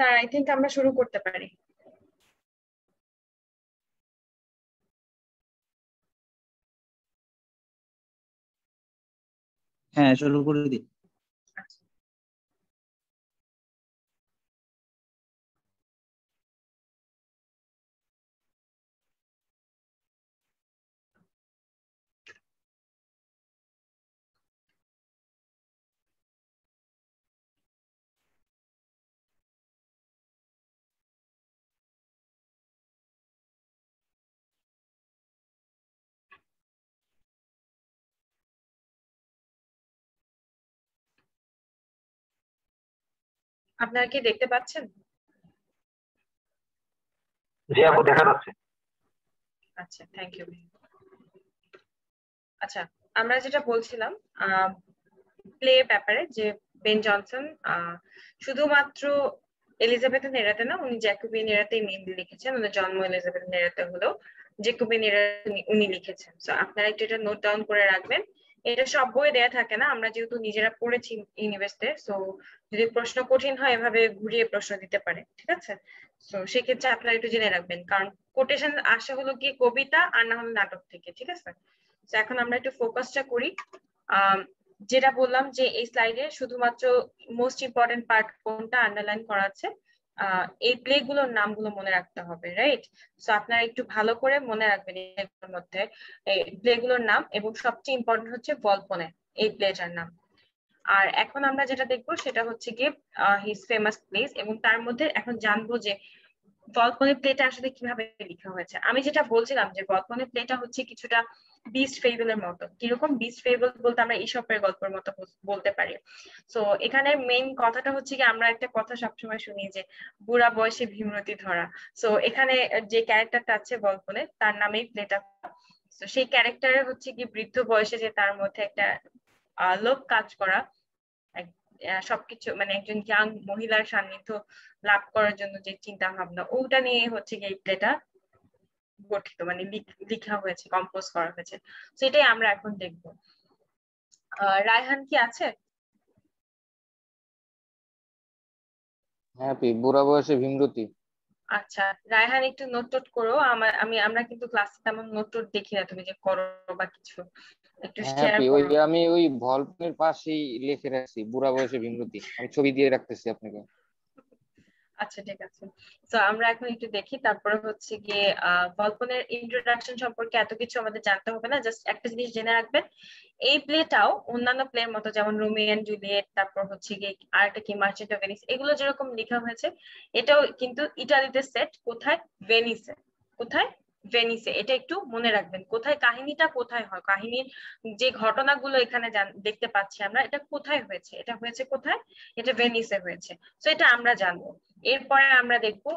Sir I think আমরা শুরু করতে পারি। হ্যাঁ, শুরু করে দিই। আপনারা কি দেখতে পাচ্ছেন? জি আপু, দেখা যাচ্ছে। আচ্ছা, থ্যাংক ইউ। আচ্ছা, আমরা যেটা বলছিলাম প্লে ব্যাপারে, যে বেন জনসন শুধুমাত্র এলিজাবেথের এরাতে না, উনি জ্যাকোবিয়ান এরাতেই মেইনলি লিখেছেন। ওনার জন্ম এলিজাবেথের এরাতে হলেও জ্যাকোবিয়ান এরাতে উনি লিখেছেন। সো আপনারা একটু এটা নোট ডাউন করে রাখবেন। এটা সব বই দেয়া থাকে না, আমরা যেহেতু নিজেরা পড়েছি ইউনিভার্সিটিতে, সো যদি প্রশ্ন কঠিন হয় এভাবে ঘুরিয়ে প্রশ্ন দিতে পারে, ঠিক আছে? তো সেক্ষেত্রে আপনারা একটু জেনে রাখবেন, কারণ কোটেশন আসা হলো কি কবিতা আর না হলো নাটক থেকে, ঠিক আছে? তো এখন আমরা একটু ফোকাসটা করি। যেটা বললাম যে এই স্লাইডে শুধুমাত্র মোস্ট ইম্পর্টেন্ট পার্ট কোনটা আন্ডারলাইন করা আছে, এই প্লে গুলোর নামগুলো মনে রাখতে হবে, রাইট? সো আপনারা একটু ভালো করে মনে রাখবেন এর মধ্যে এই প্লে গুলোর নাম, এবং সবচেয়ে ইম্পর্টেন্ট হচ্ছে ভলপনে এই প্লেটার নাম। আর এখন আমরা যেটা দেখবো সেটা হচ্ছে গিয়ে হিজ ফেমাস প্লেস, এবং তার মধ্যে এখন জানবো যে ভলপনের প্লেটা আসলে কিভাবে লেখা হয়েছে। আমি যেটা বলছিলাম যে ভলপনের প্লেটা হচ্ছে কিছুটা বিস্ট ফেবলের মতো। কিরকম বিস্ট ফেবল বলতে আমরা ইসপের গল্পের মতো বলতে পারি। তো এখানে মেইন কথাটা হচ্ছে কি, আমরা একটা কথা সবসময় শুনি যে বুড়া বয়সে ভীমরতি ধরা। তো এখানে যে ক্যারেক্টারটা আছে ভলপনের, তার নামেই প্লেটা। তো সেই ক্যারেক্টারের হচ্ছে কি বৃদ্ধ বয়সে যে তার মধ্যে একটা লোভ কাজ করা, সবকিছু মানে একজন ইয়াং মহিলার সান্নিধ্য লাভ করার জন্য যে চিন্তা ভাবনা, ওটা নিয়ে হচ্ছে এই প্লেটা গঠিত, মানে লিখা হয়েছে, কম্পোজ করা হয়েছে। তো এটাই আমরা এখন দেখবো। রায়হান কি আছে? হ্যাঁ বুড়া বয়সে ভীমরতি। আচ্ছা, রায়হান একটু নোট টোট করো। আমরা কিন্তু ক্লাসে তেমন নোট টোট দেখি না, তুমি যে করো বা কিছু একটু হ্যাঁ শেয়ার ওই করো। আমি ওই ভল্পের পাশেই লিখে রাখছি বুড়া বয়সে ভীমরতি, আমি ছবি দিয়ে রাখতেছি আপনাকে। আচ্ছা, ঠিক আছে। তো আমরা এখন একটু দেখি, তারপরে হচ্ছে গিয়ে ভলপনের ইন্ট্রোডাকশন সম্পর্কে এত কিছু আমাদের জানতে হবে না, জাস্ট একটা জিনিস জেনে রাখবেন, এই প্লেটাও অন্যান্য প্লের মতো, যেমন রোমিও এন্ড জুলিয়েট, তারপর হচ্ছে গিয়ে আরেকটা কি মার্চেন্ট অফ ভেনিস, এগুলো যেরকম লেখা হয়েছে, এটাও কিন্তু ইটালিতে সেট। কোথায়? ভেনিসে। কোথায়? ভেনিসে। এটা একটু মনে রাখবেন, কোথায় কাহিনীটা কোথায় হয়, কাহিনীর যে ঘটনাগুলো এখানে দেখতে পাচ্ছি আমরা, এটা কোথায় হয়েছে, এটা হয়েছে কোথায়? এটা ভেনিসে হয়েছে। তো এটা আমরা জানবো। এরপরে আমরা দেখবো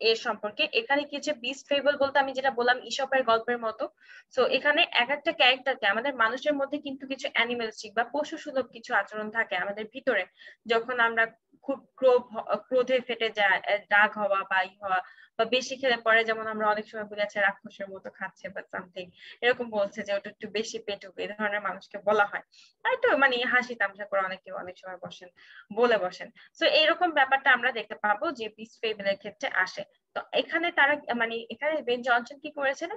এর সম্পর্কে। এখানে কি হচ্ছে বিস্ট ফেবল বলতে আমি যেটা বললাম ইসপের গল্পের মতো। তো এখানে এক একটা ক্যারেক্টারকে, আমাদের মানুষের মধ্যে কিন্তু কিছু অ্যানিমেলস্টিক বা পশু সুলভ কিছু আচরণ থাকে আমাদের ভিতরে, যখন আমরা খুব ক্রোধে ফেটে যায়, রাগ হওয়া বা হওয়া, বা বেশি খেলে পরে, যেমন আমরা অনেক সময় বলে আছে রাক্ষসের মতো খাচ্ছে বা সামথিং এরকম, বলছে যে ওটা একটু বেশি পেটুক, এই ধরনের মানুষকে বলা হয়। আর একটু মানে হাসি তামাশা করে অনেকে অনেক সময় বসেন। তো এইরকম ব্যাপারটা আমরা দেখতে পাবো যে বিস্ট ফেবলের ক্ষেত্রে আসে। তো এখানে তারা মানে এখানে বেন জনসন কি করেছেন,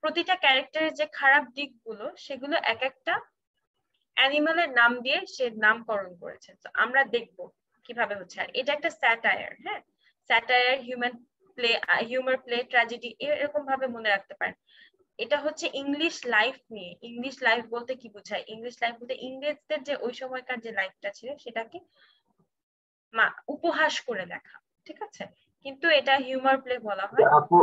প্রতিটা ক্যারেক্টারের যে খারাপ দিকগুলো সেগুলো এক একটা অ্যানিমালের নাম দিয়ে সে নামকরণ করেছেন। তো আমরা দেখব কিভাবে হচ্ছে। আর এটা একটা স্যাটায়ার, হ্যাঁ, স্যাটায়ার, হিউমার প্লে, ট্র্যাজেডি, এরকম ভাবে মনে রাখতে পারেন। এটা হচ্ছে ইংলিশ লাইফ নিয়ে। ইংলিশ লাইফ বলতে কি বোঝায়? ইংলিশ লাইফ বলতে ইংরেজদের যে ওই সময়কার যে লাইফটা ছিল সেটাকে উপহাস করে দেখা, ঠিক আছে? কিন্তু এটা হিউমার প্লে বলা হয়। আপু,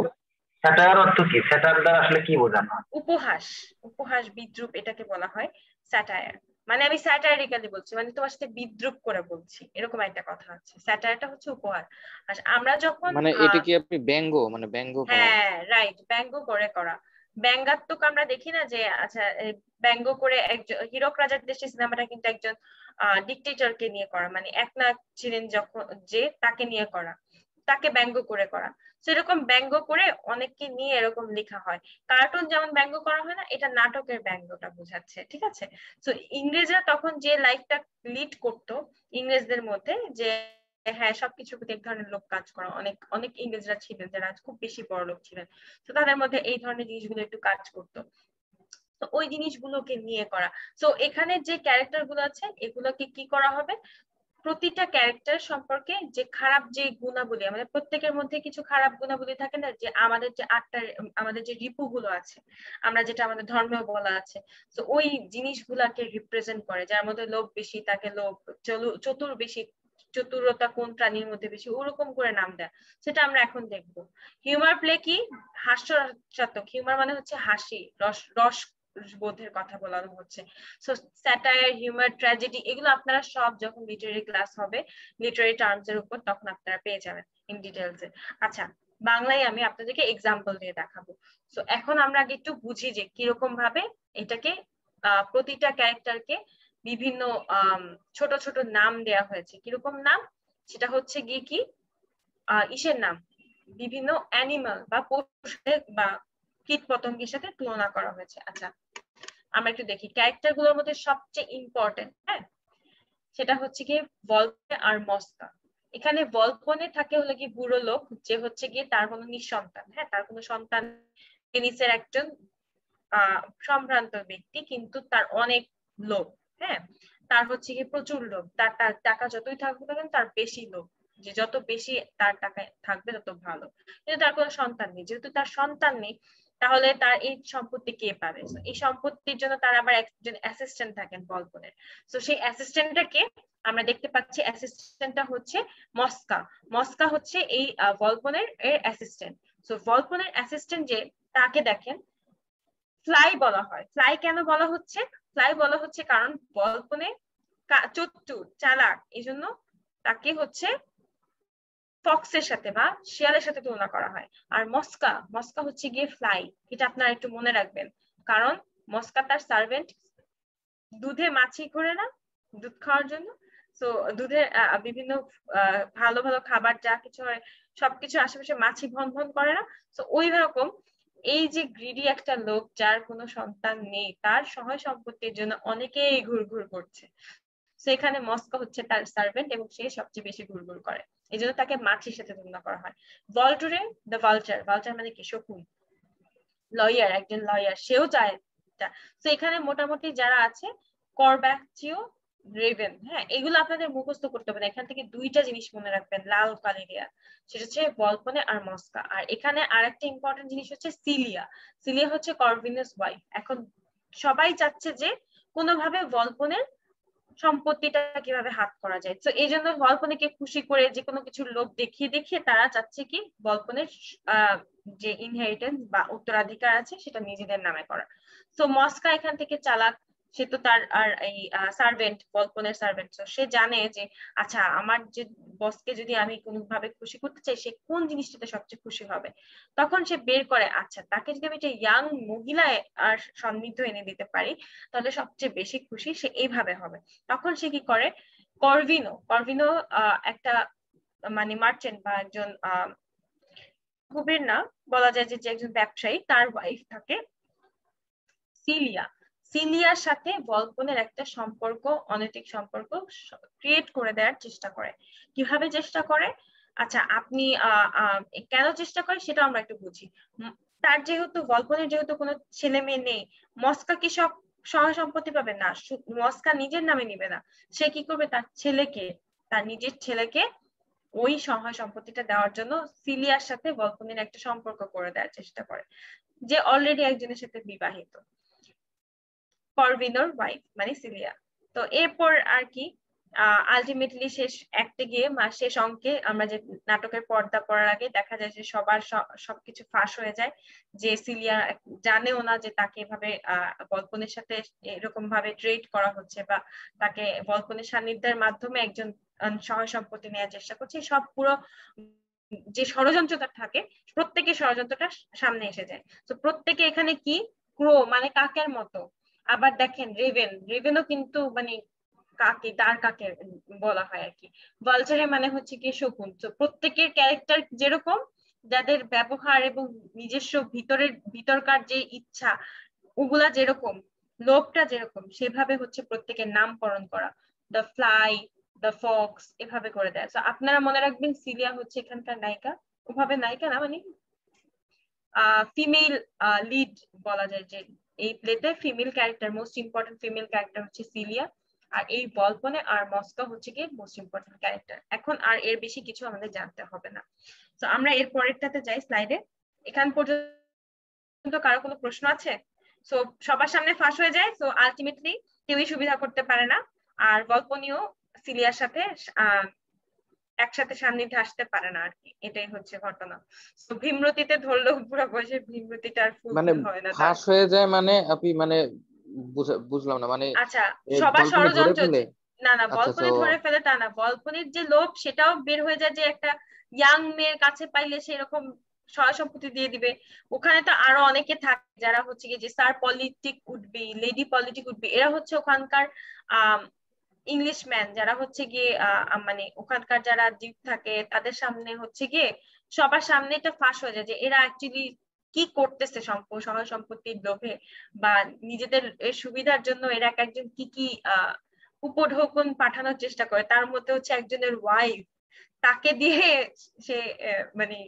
স্যাটায়ার অর্থ কি? স্যাটায়ার দ্বারা আসলে কি বোঝানো হয়? উপহাস, উপহাস, বিদ্রুপ, এটাকে বলা হয় স্যাটায়ার। মানে আমি স্যাটায়ারিক্যালি বলছি, মানে তোমার সাথে বিদ্রুপ করে বলছি, এরকম একটা কথা আছে। স্যাটায়ারটা হচ্ছে উপহার। আর আমরা যখন মানে এটা কি আপনি ব্যঙ্গ, মানে ব্যঙ্গ করা? হ্যাঁ রাইট, ব্যঙ্গ করে করা। ব্যঙ্গাত্মক আমরা দেখি না যে, আচ্ছা ব্যঙ্গ করে একজন হীরক রাজার দেশে সিনেমাটা কিন্তু একজন ডিকটেটরকে নিয়ে করা, মানে একনায়ক ছিলেন যখন, যে তাকে নিয়ে করা, তাকে ব্যঙ্গ করে করা। সেরকম ব্যঙ্গ করে অনেককে নিয়ে এরকম লেখা হয়। কার্টুন যেমন ব্যঙ্গ করা হয় না, এটা নাটকের ব্যঙ্গটা বোঝাচ্ছে, ঠিক আছে? তো ইংরেজরা তখন যে লাইফটা লিড করতো ইংরেজদের মধ্যে, যে হ্যাঁ সবকিছুর প্রতি এক ধরনের লোক কাজ করা, অনেক অনেক ইংরেজরা ছিলেন যারা খুব বেশি বড় লোক ছিলেন, তো তাদের মধ্যে এই ধরনের জিনিসগুলো একটু কাজ করতো, তো ওই জিনিসগুলোকে নিয়ে করা। তো এখানে যে ক্যারেক্টার গুলো আছে এগুলোকে কি করা হবে, প্রতিটা ক্যারেক্টার সম্পর্কে যে খারাপ যে গুণাবলী, আমাদের প্রত্যেকের মধ্যে কিছু খারাপ গুণাবলী থাকে না, যে আমাদের যে আমাদের যে রিপুগুলো আছে, আমরা যেটা আমাদের ধর্মেও বলা আছে, তো ওই জিনিসগুলাকে রিপ্রেজেন্ট করে। যার মধ্যে লোভ বেশি তাকে লোভ, চতুর বেশি, চতুরতা কোন প্রাণীর মধ্যে বেশি, ওরকম করে নাম দেয়, সেটা আমরা এখন দেখবো। হিউমার প্লে কি, হাস্যরসাত্মক, হিউমার মানে হচ্ছে হাসি, রস রস বোধের কথা বলানো হচ্ছে। সো স্যাটায়ার, হিউমার, ট্র্যাজেডি, এগুলো আপনারা সব যখন লিটারেরি ক্লাস হবে লিটারেরি টার্মস এর উপর, তখন আপনারা পেয়ে যাবেন ইন ডিটেইলস এ। আচ্ছা, বাংলায় আমি আপনাদেরকে এক্সাম্পল দিয়ে দেখাবো। সো এখন আমরা আগে একটু বুঝি যে কিরকম ভাবে এটাকে প্রতিটা ক্যারেক্টারকে বিভিন্ন ছোট ছোট নাম দেয়া হয়েছে। কিরকম নাম, সেটা হচ্ছে গিয়ে কি ইসের নাম, বিভিন্ন অ্যানিমাল বা পশুদের বা কীট পতঙ্গের সাথে তুলনা করা হয়েছে। আচ্ছা আমরা একটু দেখি ক্যারেক্টার গুলোর মধ্যে সবচেয়ে ইম্পর্টেন্ট, হ্যাঁ, সেটা হচ্ছে গিয়ে ভলপনে আর মস্কা। এখানে ভলপনে থাকে হলো কি বুড়ো লোক, যে হচ্ছে গিয়ে তার কোনো নিঃসন্তান, হ্যাঁ, তার কোনো সন্তান, ভেনিসের একজন সম্ভ্রান্ত ব্যক্তি, কিন্তু তার অনেক লোভ, হ্যাঁ, তার হচ্ছে গিয়ে প্রচুর লোভ, তার টাকা যতই থাকবে না কেন তার বেশি লোভ, যে যত বেশি তার টাকা থাকবে তত ভালো, কিন্তু তার কোনো সন্তান নেই। যেহেতু তার সন্তান নেই, তাহলে তার এই সম্পত্তি কে পাবে? এই সম্পত্তির জন্য তার আবার একজন অ্যাসিস্ট্যান্ট থাকেন ভলপনের। তো সেই অ্যাসিস্ট্যান্টটা কে আমরা দেখতে পাচ্ছি, অ্যাসিস্ট্যান্টটা হচ্ছে মস্কা। মস্কা হচ্ছে এই ভলপনের এর অ্যাসিস্ট্যান্ট। তো ভলপনের অ্যাসিস্ট্যান্ট যে, তাকে দেখেন ফ্লাই বলা হয়। ফ্লাই কেন বলা হচ্ছে? ফ্লাই বলা হচ্ছে কারণ ভলপনে চতুর চালাক, এই জন্য তাকে হচ্ছে ফক্সের সাথে বা শিয়ালের সাথে তুলনা করা হয়। আর মস্কা, মস্কা হচ্ছে গিয়ে ফ্লাই, এটা আপনারা একটু মনে রাখবেন, কারণ মস্কা তার সার্ভেন্ট দুধে মাছি ঘোরে না দুধ খাওয়ার জন্য, তো দুধের বিভিন্ন ভালো ভালো খাবার যা কিছু হয় সবকিছু আশেপাশে মাছি ভন ভন করে না, তো ওই রকম এই যে গ্রিডি একটা লোক যার কোনো সন্তান নেই, তার সহায় সম্পত্তির জন্য অনেকেই ঘুরঘুর করছে, সেখানে মস্কো হচ্ছে তার সার্ভেন্ট এবং সে সবচেয়ে বেশি ঘুরঘুর করে, এই জন্য তাকে মাছির সাথে তুলনা করা হয়। ভল্টুরে দ্য ভালচার, ভালচার মানে কি শকুন, লয়ার, একজন লয়ার, সেও চায়। তো এখানে মোটামুটি যারা আছে করব্যাকচিও, রেভেন, হ্যাঁ, এগুলো আপনাদের মুখস্থ করতে হবে। এখান থেকে দুইটা জিনিস মনে রাখবেন, লাল কালিরিয়া, সেটা হচ্ছে ভলপনে আর মস্কা। আর এখানে আরেকটা ইম্পর্টেন্ট জিনিস হচ্ছে সিলিয়া। সিলিয়া হচ্ছে করভিনাস ওয়াইফ। এখন সবাই চাচ্ছে যে কোনোভাবে ভলপনের সম্পত্তিটা কিভাবে হাত করা যায়, তো এই জন্য ভলপনেকে খুশি করে যে কোনো কিছুর লোভ দেখিয়ে দেখিয়ে তারা চাচ্ছে কি ভলপনের যে ইনহেরিটেন্স বা উত্তরাধিকার আছে সেটা নিজেদের নামে করা। তো মস্কা এখান থেকে চালাক, সে তো তার আর এই সার্ভেন্ট, ভলপনের সার্ভেন্ট, তো সে জানে যে আচ্ছা আমার যে বসকে যদি আমি কোনোভাবে খুশি করতে চাই, সে কোন জিনিসটাতে সবচেয়ে খুশি হবে, তখন সে বের করে আচ্ছা তাকে যদি আমি একটা ইয়াং মহিলা আর সমৃদ্ধ এনে দিতে পারি তাহলে সবচেয়ে বেশি খুশি সে এইভাবে হবে। তখন সে কি করে, করভিনো, করভিনো একটা মানে মার্চেন্ট বা একজন কুবের না বলা যায়, যে একজন ব্যবসায়ী, তার ওয়াইফ থাকে সিলিয়া। সিলিয়ার সাথে ভলপনের একটা সম্পর্ক, অনৈতিক সম্পর্ক ক্রিয়েট করে দেওয়ার চেষ্টা করে। কিভাবে চেষ্টা করে, আচ্ছা আপনি কেন চেষ্টা করে সেটা আমরা একটু বুঝি। তার যেহেতু ভলপনের যেহেতু কোনো ছেলে মেয়ে নেই, মস্কা কি সব সহায় সম্পত্তি পাবে না, মস্কা নিজের নামে নিবে না, সে কি করবে তার ছেলেকে, তার নিজের ছেলেকে ওই সহায় সম্পত্তিটা দেওয়ার জন্য সিলিয়ার সাথে ভলপনের একটা সম্পর্ক করে দেওয়ার চেষ্টা করে, যে অলরেডি একজনের সাথে বিবাহিত, করভিনোর ওয়াইফ মানে সিলিয়া। তো এরপর আর কি আলটিমেটলি শেষ অ্যাক্টে গিয়ে শেষ অঙ্কে আমরা যে নাটকের পর্দা পড়ার আগে দেখা যায় যে সবার সবকিছু ফাঁস হয়ে যায়, যে সিলিয়া জানেও না যে তাকে এভাবে ভলপনের সাথে এরকম ভাবে ট্রেড করা হচ্ছে, বা তাকে ভলপনের সান্নিধ্যের মাধ্যমে একজন সহায় সম্পত্তি নেওয়ার চেষ্টা করছে। সব পুরো যে ষড়যন্ত্রটা থাকে প্রত্যেকের ষড়যন্ত্রটা সামনে এসে যায়। তো প্রত্যেকে এখানে কি ক্রো মানে কাকের মতো, আবার দেখেন রেভেন, রেভেনও কিন্তু মানে কাকে, তার কাকে বলা হয় আর কি। ভালচারে মানে হচ্ছে কি শকুন। তো প্রত্যেকের ক্যারেক্টার যেরকম, যাদের ব্যবহার এবং নিজস্ব ভিতরকার যে ইচ্ছা ওগুলা যেরকম, লোভটা যেরকম, সেভাবে হচ্ছে প্রত্যেকের নামকরণ করা। দ্য ফ্লাই, দ্য ফক্স এভাবে করে দেয়। তো আপনারা মনে রাখবেন সিলিয়া হচ্ছে এখানকার নায়িকা, ওভাবে নায়িকা না মানে ফিমেল লিড বলা যায়, যে এই প্লেতে female character, most important female character হচ্ছে সিলিয়া, আর এই বলপনে আর মস্কো হচ্ছে কি মোস্ট ইম্পর্টেন্ট ক্যারেক্টার। এখন আর এর বেশি কিছু আমাদের জানতে হবে না। তো আমরা এর পরেরটাতে যাই স্লাইডে। এখান পর্যন্ত কারো কোনো প্রশ্ন আছে? সো সবার সামনে ফাঁস হয়ে যায়, সো আলটিমেটলি কেউই সুবিধা করতে পারে না, আর গল্পনীয় সিলিয়ার সাথে একসাথে সান্নিধ্যে আসতে পারে না আর কি, এটাই হচ্ছে ঘটনা। তো ভীমরতিতে ধরলেও পুরো বয়সে ভীমরতিটা আর মানে ফুলফিল হয় না তার। ফাঁস হয়ে যায় মানে আপনি মানে বুঝলাম না মানে আচ্ছা, সবার গল্পনে ধরে ষড়যন্ত্র, ফেলে? না না আচ্ছা আচ্ছা বলপনে ও ধরে ফেলে তা না, বলপনের যে লোভ সেটাও বের হয়ে যায়, যে একটা ইয়াং মেয়ের কাছে পাইলে সেরকম সয় সম্পত্তি দিয়ে দিবে। ওখানে তো আরো অনেকে থাকে যারা হচ্ছে কি যে স্যার পলিটিক উঠবি, লেডি পলিটিক উঠবি, এরা হচ্ছে ওখানকার ইংলিশম্যান, যারা হচ্ছে গিয়ে মানে ওখানকার যারা ডিউক থাকে তাদের সামনে হচ্ছে গিয়ে সবার সামনে এটা ফাঁস হয়ে যায় যে এরা অ্যাকচুয়ালি কি করতেছে সহায় সম্পত্তির লোভে বা নিজেদের সুবিধার জন্য এরা একজন কি কি উপঢৌকন পাঠানোর চেষ্টা করে, তার মধ্যে হচ্ছে একজনের ওয়াইফ, তাকে দিয়ে সে মানে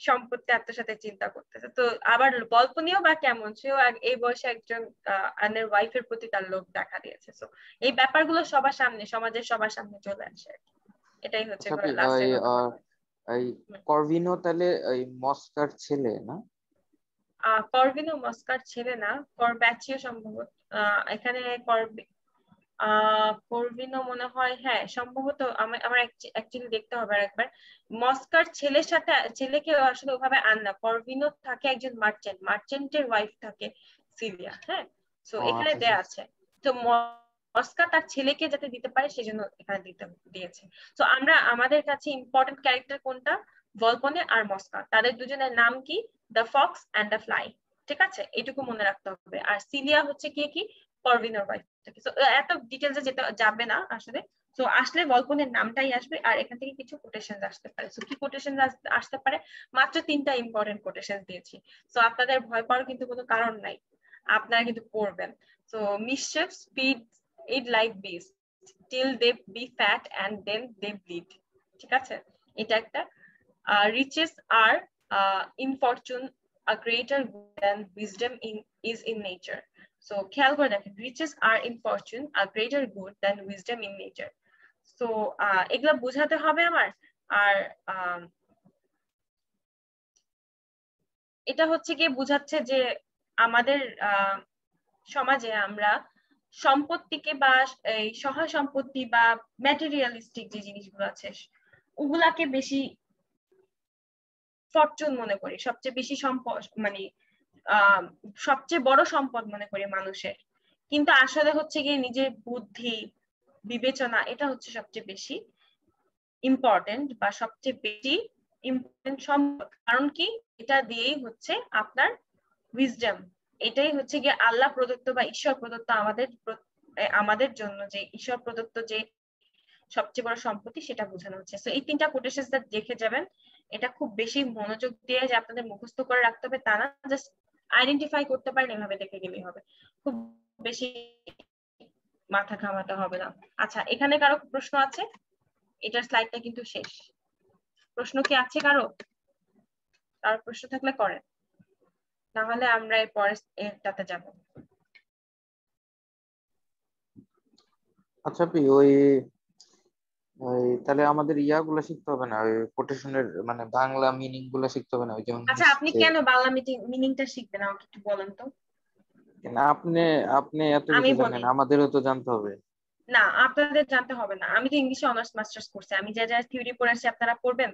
সম্পত্তি আত্মসাতের চিন্তা করতেছে। তো আবার গল্প নিয়েও বা কেমন, সেও এই বয়সে একজন আনের ওয়াইফের প্রতি তার লোভ দেখা দিয়েছে। তো এই ব্যাপারগুলো সবার সামনে, সমাজের সবার সামনে চলে আসে আর কি। এটাই হচ্ছে আচ্ছা লাস্টের ঘটনা। এই করভিনো তাহলে এই মস্কার ছেলে না? করভিনো মস্কার ছেলে না, করব্যাচিও সম্ভবত। এখানে করভিনো মনে হয়, হ্যাঁ সম্ভবত, আমার অ্যাকচুয়ালি দেখতে হবে আর একবার। মস্কার ছেলের সাথে ছেলেকে আসলে ওভাবে আন না, করভিনো থাকে একজন মার্চেন্ট, মার্চেন্টের ওয়াইফ থাকে সিলিয়া, হ্যাঁ। তো ও এখানে আচ্ছা দেয়া আচ্ছা আছে। তো মস্কা তার ছেলেকে যাতে দিতে পারে সেজন্য এখানে দিয়েছে। তো আমরা আমাদের কাছে ইম্পর্টেন্ট ক্যারেক্টার কোনটা, ভলপনে আর মস্কা, তাদের দুজনের নাম কি, the fox and the fly, ঠিক আছে, এটুকু মনে রাখতে হবে। আর সিলিয়া হচ্ছে কি করভিনোর ওয়াইফ। এত ডিটেলসে যেতে যাবে না আসলে। তো আসলে গল্পনের নামটাই আসবে, আর এখান থেকে কিছু কোটেশন আসতে পারে। তো কি কোটেশন আসতে পারে, মাত্র 3টা ইম্পর্টেন্ট কোটেশন দিয়েছি। তো আপনাদের ভয় পাওয়ার কিন্তু কোনো কারণ নাই, আপনারা কিন্তু পড়বেন। তো মিসchief স্পিড ইট লাইক বিস till they be fat and then they bleed, ঠিক আছে, এটা একটা। riches are in fortune a greater good than wisdom is in nature. So খেয়াল করে দেখেন, riches are in fortune a greater good than wisdom in nature. So এগুলা বোঝাতে হবে আমার। আর এটা হচ্ছে গিয়ে বুঝাচ্ছে যে আমাদের সমাজে আমরা সম্পত্তিকে বা এই সহায় সম্পত্তি বা ম্যাটেরিয়ালিস্টিক যে জিনিসগুলো আছে ওগুলাকে বেশি ফরচুন মনে করি, সবচেয়ে বেশি সম্পদ, মানে সবচেয়ে বড় সম্পদ মনে করি মানুষের। কিন্তু আসলে হচ্ছে গিয়ে নিজের বুদ্ধি বিবেচনা, এটা হচ্ছে সবচেয়ে বেশি ইম্পর্টেন্ট বা সবচেয়ে বেশি ইম্পর্টেন্ট সম্পদ। কারণ কি, এটা দিয়েই হচ্ছে আপনার উইজডম, এটাই হচ্ছে গিয়ে আল্লাহ প্রদত্ত বা ঈশ্বর প্রদত্ত আমাদের জন্য যে ঈশ্বর প্রদত্ত যে সবচেয়ে বড় সম্পত্তি, সেটা বোঝানো হচ্ছে। তো এই 3টা কোটেশন দেখে যাবেন। এটা খুব বেশি মনোযোগ দিয়ে যে আপনাদের মুখস্থ করে রাখতে হবে তা না, জাস্ট আইডেন্টিফাই করতে পারেন এভাবে দেখে গেলেই হবে, খুব বেশি মাথা ঘামাতে হবে না। আচ্ছা, এখানে কারো প্রশ্ন আছে? এটার স্লাইডটা কিন্তু শেষ। প্রশ্ন কি আছে কারো? কারো প্রশ্ন থাকলে করেন, না হলে আমরা এর পরের এটাতে যাব। আচ্ছা ওই ওই তাহলে আমাদের ইয়াগুলা শিখতে হবে না, ওই কোটেশনের মানে বাংলা মিনিং গুলা শিখতে হবে না, ওই যেমন আচ্ছা, আপনি কেন বাংলা মিনিংটা শিখবেন, আমাকে একটু বলেন তো। আপনি আপনি এত আমি কিছু বলি, জানেন, আমাদেরও তো জানতে হবে। না আপনাদের জানতে হবে না, আমি তো ইংলিশে অনার্স মাস্টার্স করছি, আমি যা যা থিওরি পড়েছি আপনারা পড়বেন,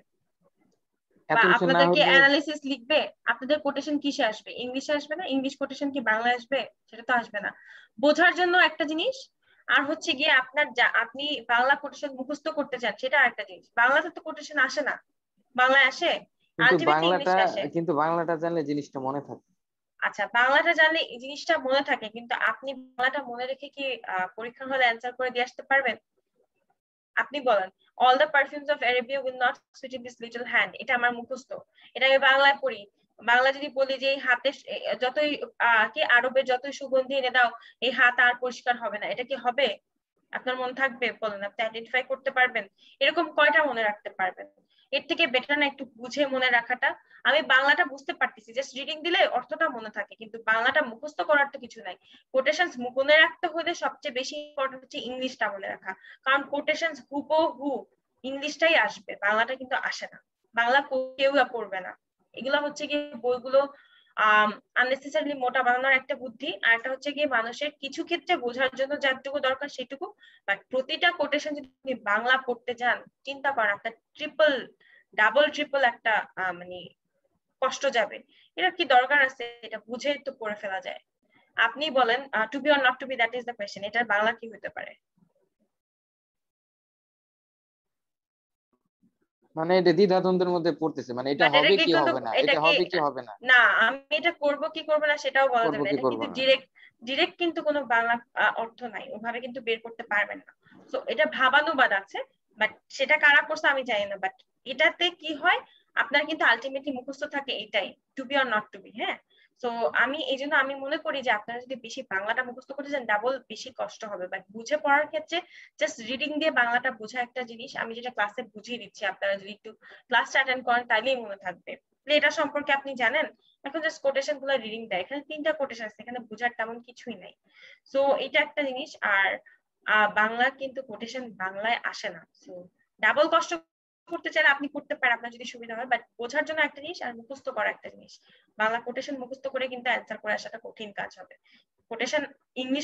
এত বা কিছু না আপনাদের কি হলে অ্যানালিসিস লিখবে, আপনাদের কোটেশন কিসে আসবে, ইংলিশে আসবে না, ইংলিশ কোটেশন কি বাংলা আসবে, সেটা তো আসবে না। বোঝার জন্য একটা জিনিস, আর হচ্ছে গিয়ে আপনার আপনি বাংলা কোটেশন মুখস্থ করতে চান সেটা আরেকটা জিনিস। বাংলাতে তো কোটেশন আসে না, বাংলায় আসে, কিন্তু আলটিমেটলি বাংলাটা ইংলিশে আসে। কিন্তু বাংলাটা জানলে জিনিসটা মনে থাকে। আচ্ছা, বাংলাটা জানলে এই জিনিসটা মনে থাকে, কিন্তু আপনি বাংলাটা মনে রেখে কি পরীক্ষা হলে অ্যান্সার করে দিয়ে আসতে পারবেন? আপনি বলেন, all the perfumes of Arabia will not sweet in this little hand, এটা আমার মুখস্থ, এটা আমি বাংলায় পড়ি। বাংলা যদি বলি যে এই হাতে যতই কি আরবের যতই সুগন্ধি এনে দাও এই হাত আর পরিষ্কার হবে না, এটা কি হবে? আপনার মনে থাকবে? বলেন, আপনি আইডেন্টিফাই করতে পারবেন? এরকম কয়টা মনে রাখতে পারবেন? এর থেকে বেটার না একটু বুঝে মনে রাখাটা? আমি বাংলাটা বুঝতে পারতেছি, জাস্ট রিডিং দিলে অর্থটা মনে থাকে, কিন্তু বাংলাটা মুখস্থ করার তো কিছু নাই। কোটেশনস মনে রাখতে হলে সবচেয়ে বেশি ইম্পর্টেন্ট হচ্ছে ইংলিশটা মনে রাখা, কারণ কোটেশনস হুবহু ইংলিশটাই আসবে, বাংলাটা কিন্তু আসে না, বাংলা কেউ পড়বে না। এগুলো হচ্ছে কি বইগুলো আননেসেসারিলি মোটা বানানোর একটা বুদ্ধি, আর একটা হচ্ছে কি মানুষের কিছু ক্ষেত্রে বোঝার জন্য যতটুকু দরকার সেটুকু, বাট প্রতিটা কোটেশন যদি আপনি বাংলা পড়তে যান, চিন্তা করেন আপনার ডাবল ট্রিপল একটা মানে কষ্ট যাবে। এটা কি দরকার আছে? এটা বুঝে তো পড়ে ফেলা যায়। আপনি বলেন, to be or not to be, that is the question, এটার বাংলা কি হতে পারে? মানে এটা দ্বিধাদ্বন্দ্বের মধ্যে পড়তেছে, মানে এটা বাট এটা হবে কি কি কিন্তু, হবে না, এটা এটা কি, হবে কি হবে না, না আমি এটা করব কি করব না সেটাও বলা করবো যাবে না, কি এটা করবো কিন্তু না। ডিরেক্ট কিন্তু কোনো বাংলা অর্থ নাই, ওভাবে কিন্তু বের করতে পারবেন না। তো এটা ভাবানুবাদ আছে, বাট সেটা কারা করছে আমি জানি না, বাট এটাতে কি হয়, আপনার কিন্তু আলটিমেটলি মুখস্থ থাকে এটাই, to be or not to be. হ্যাঁ, তো আমি এই জন্য আমি মনে করি যে আপনারা যদি বেশি বাংলাটা মুখস্থ করতে চান ডাবল বেশি কষ্ট হবে, বাট বুঝে পড়ার ক্ষেত্রে জাস্ট রিডিং দিয়ে বাংলাটা বোঝা একটা জিনিস, আমি যেটা ক্লাসে বুঝিয়ে দিচ্ছি, আপনারা যদি একটু ক্লাসটা অ্যাটেন্ড করেন তাইলেই মনে থাকবে। এটা সম্পর্কে আপনি জানেন? এখন জাস্ট কোটেশন গুলো রিডিং দেয়, এখানে 3টা কোটেশন আছে, এখানে বোঝার তেমন কিছুই নাই। সো এটা একটা জিনিস। আর বাংলা কিন্তু কোটেশন বাংলায় আসে না, সো ডাবল কষ্ট করতে চাইলে আপনি করতে পারেন আপনার যদি সুবিধা হয়, বাট বোঝার জন্য একটা জিনিস আর মুখস্থ করা একটা জিনিস। বাংলা কোটেশন মুখস্থ করে কিন্তু অ্যান্সার করে আসাটা কঠিন কাজ হবে। কোটেশন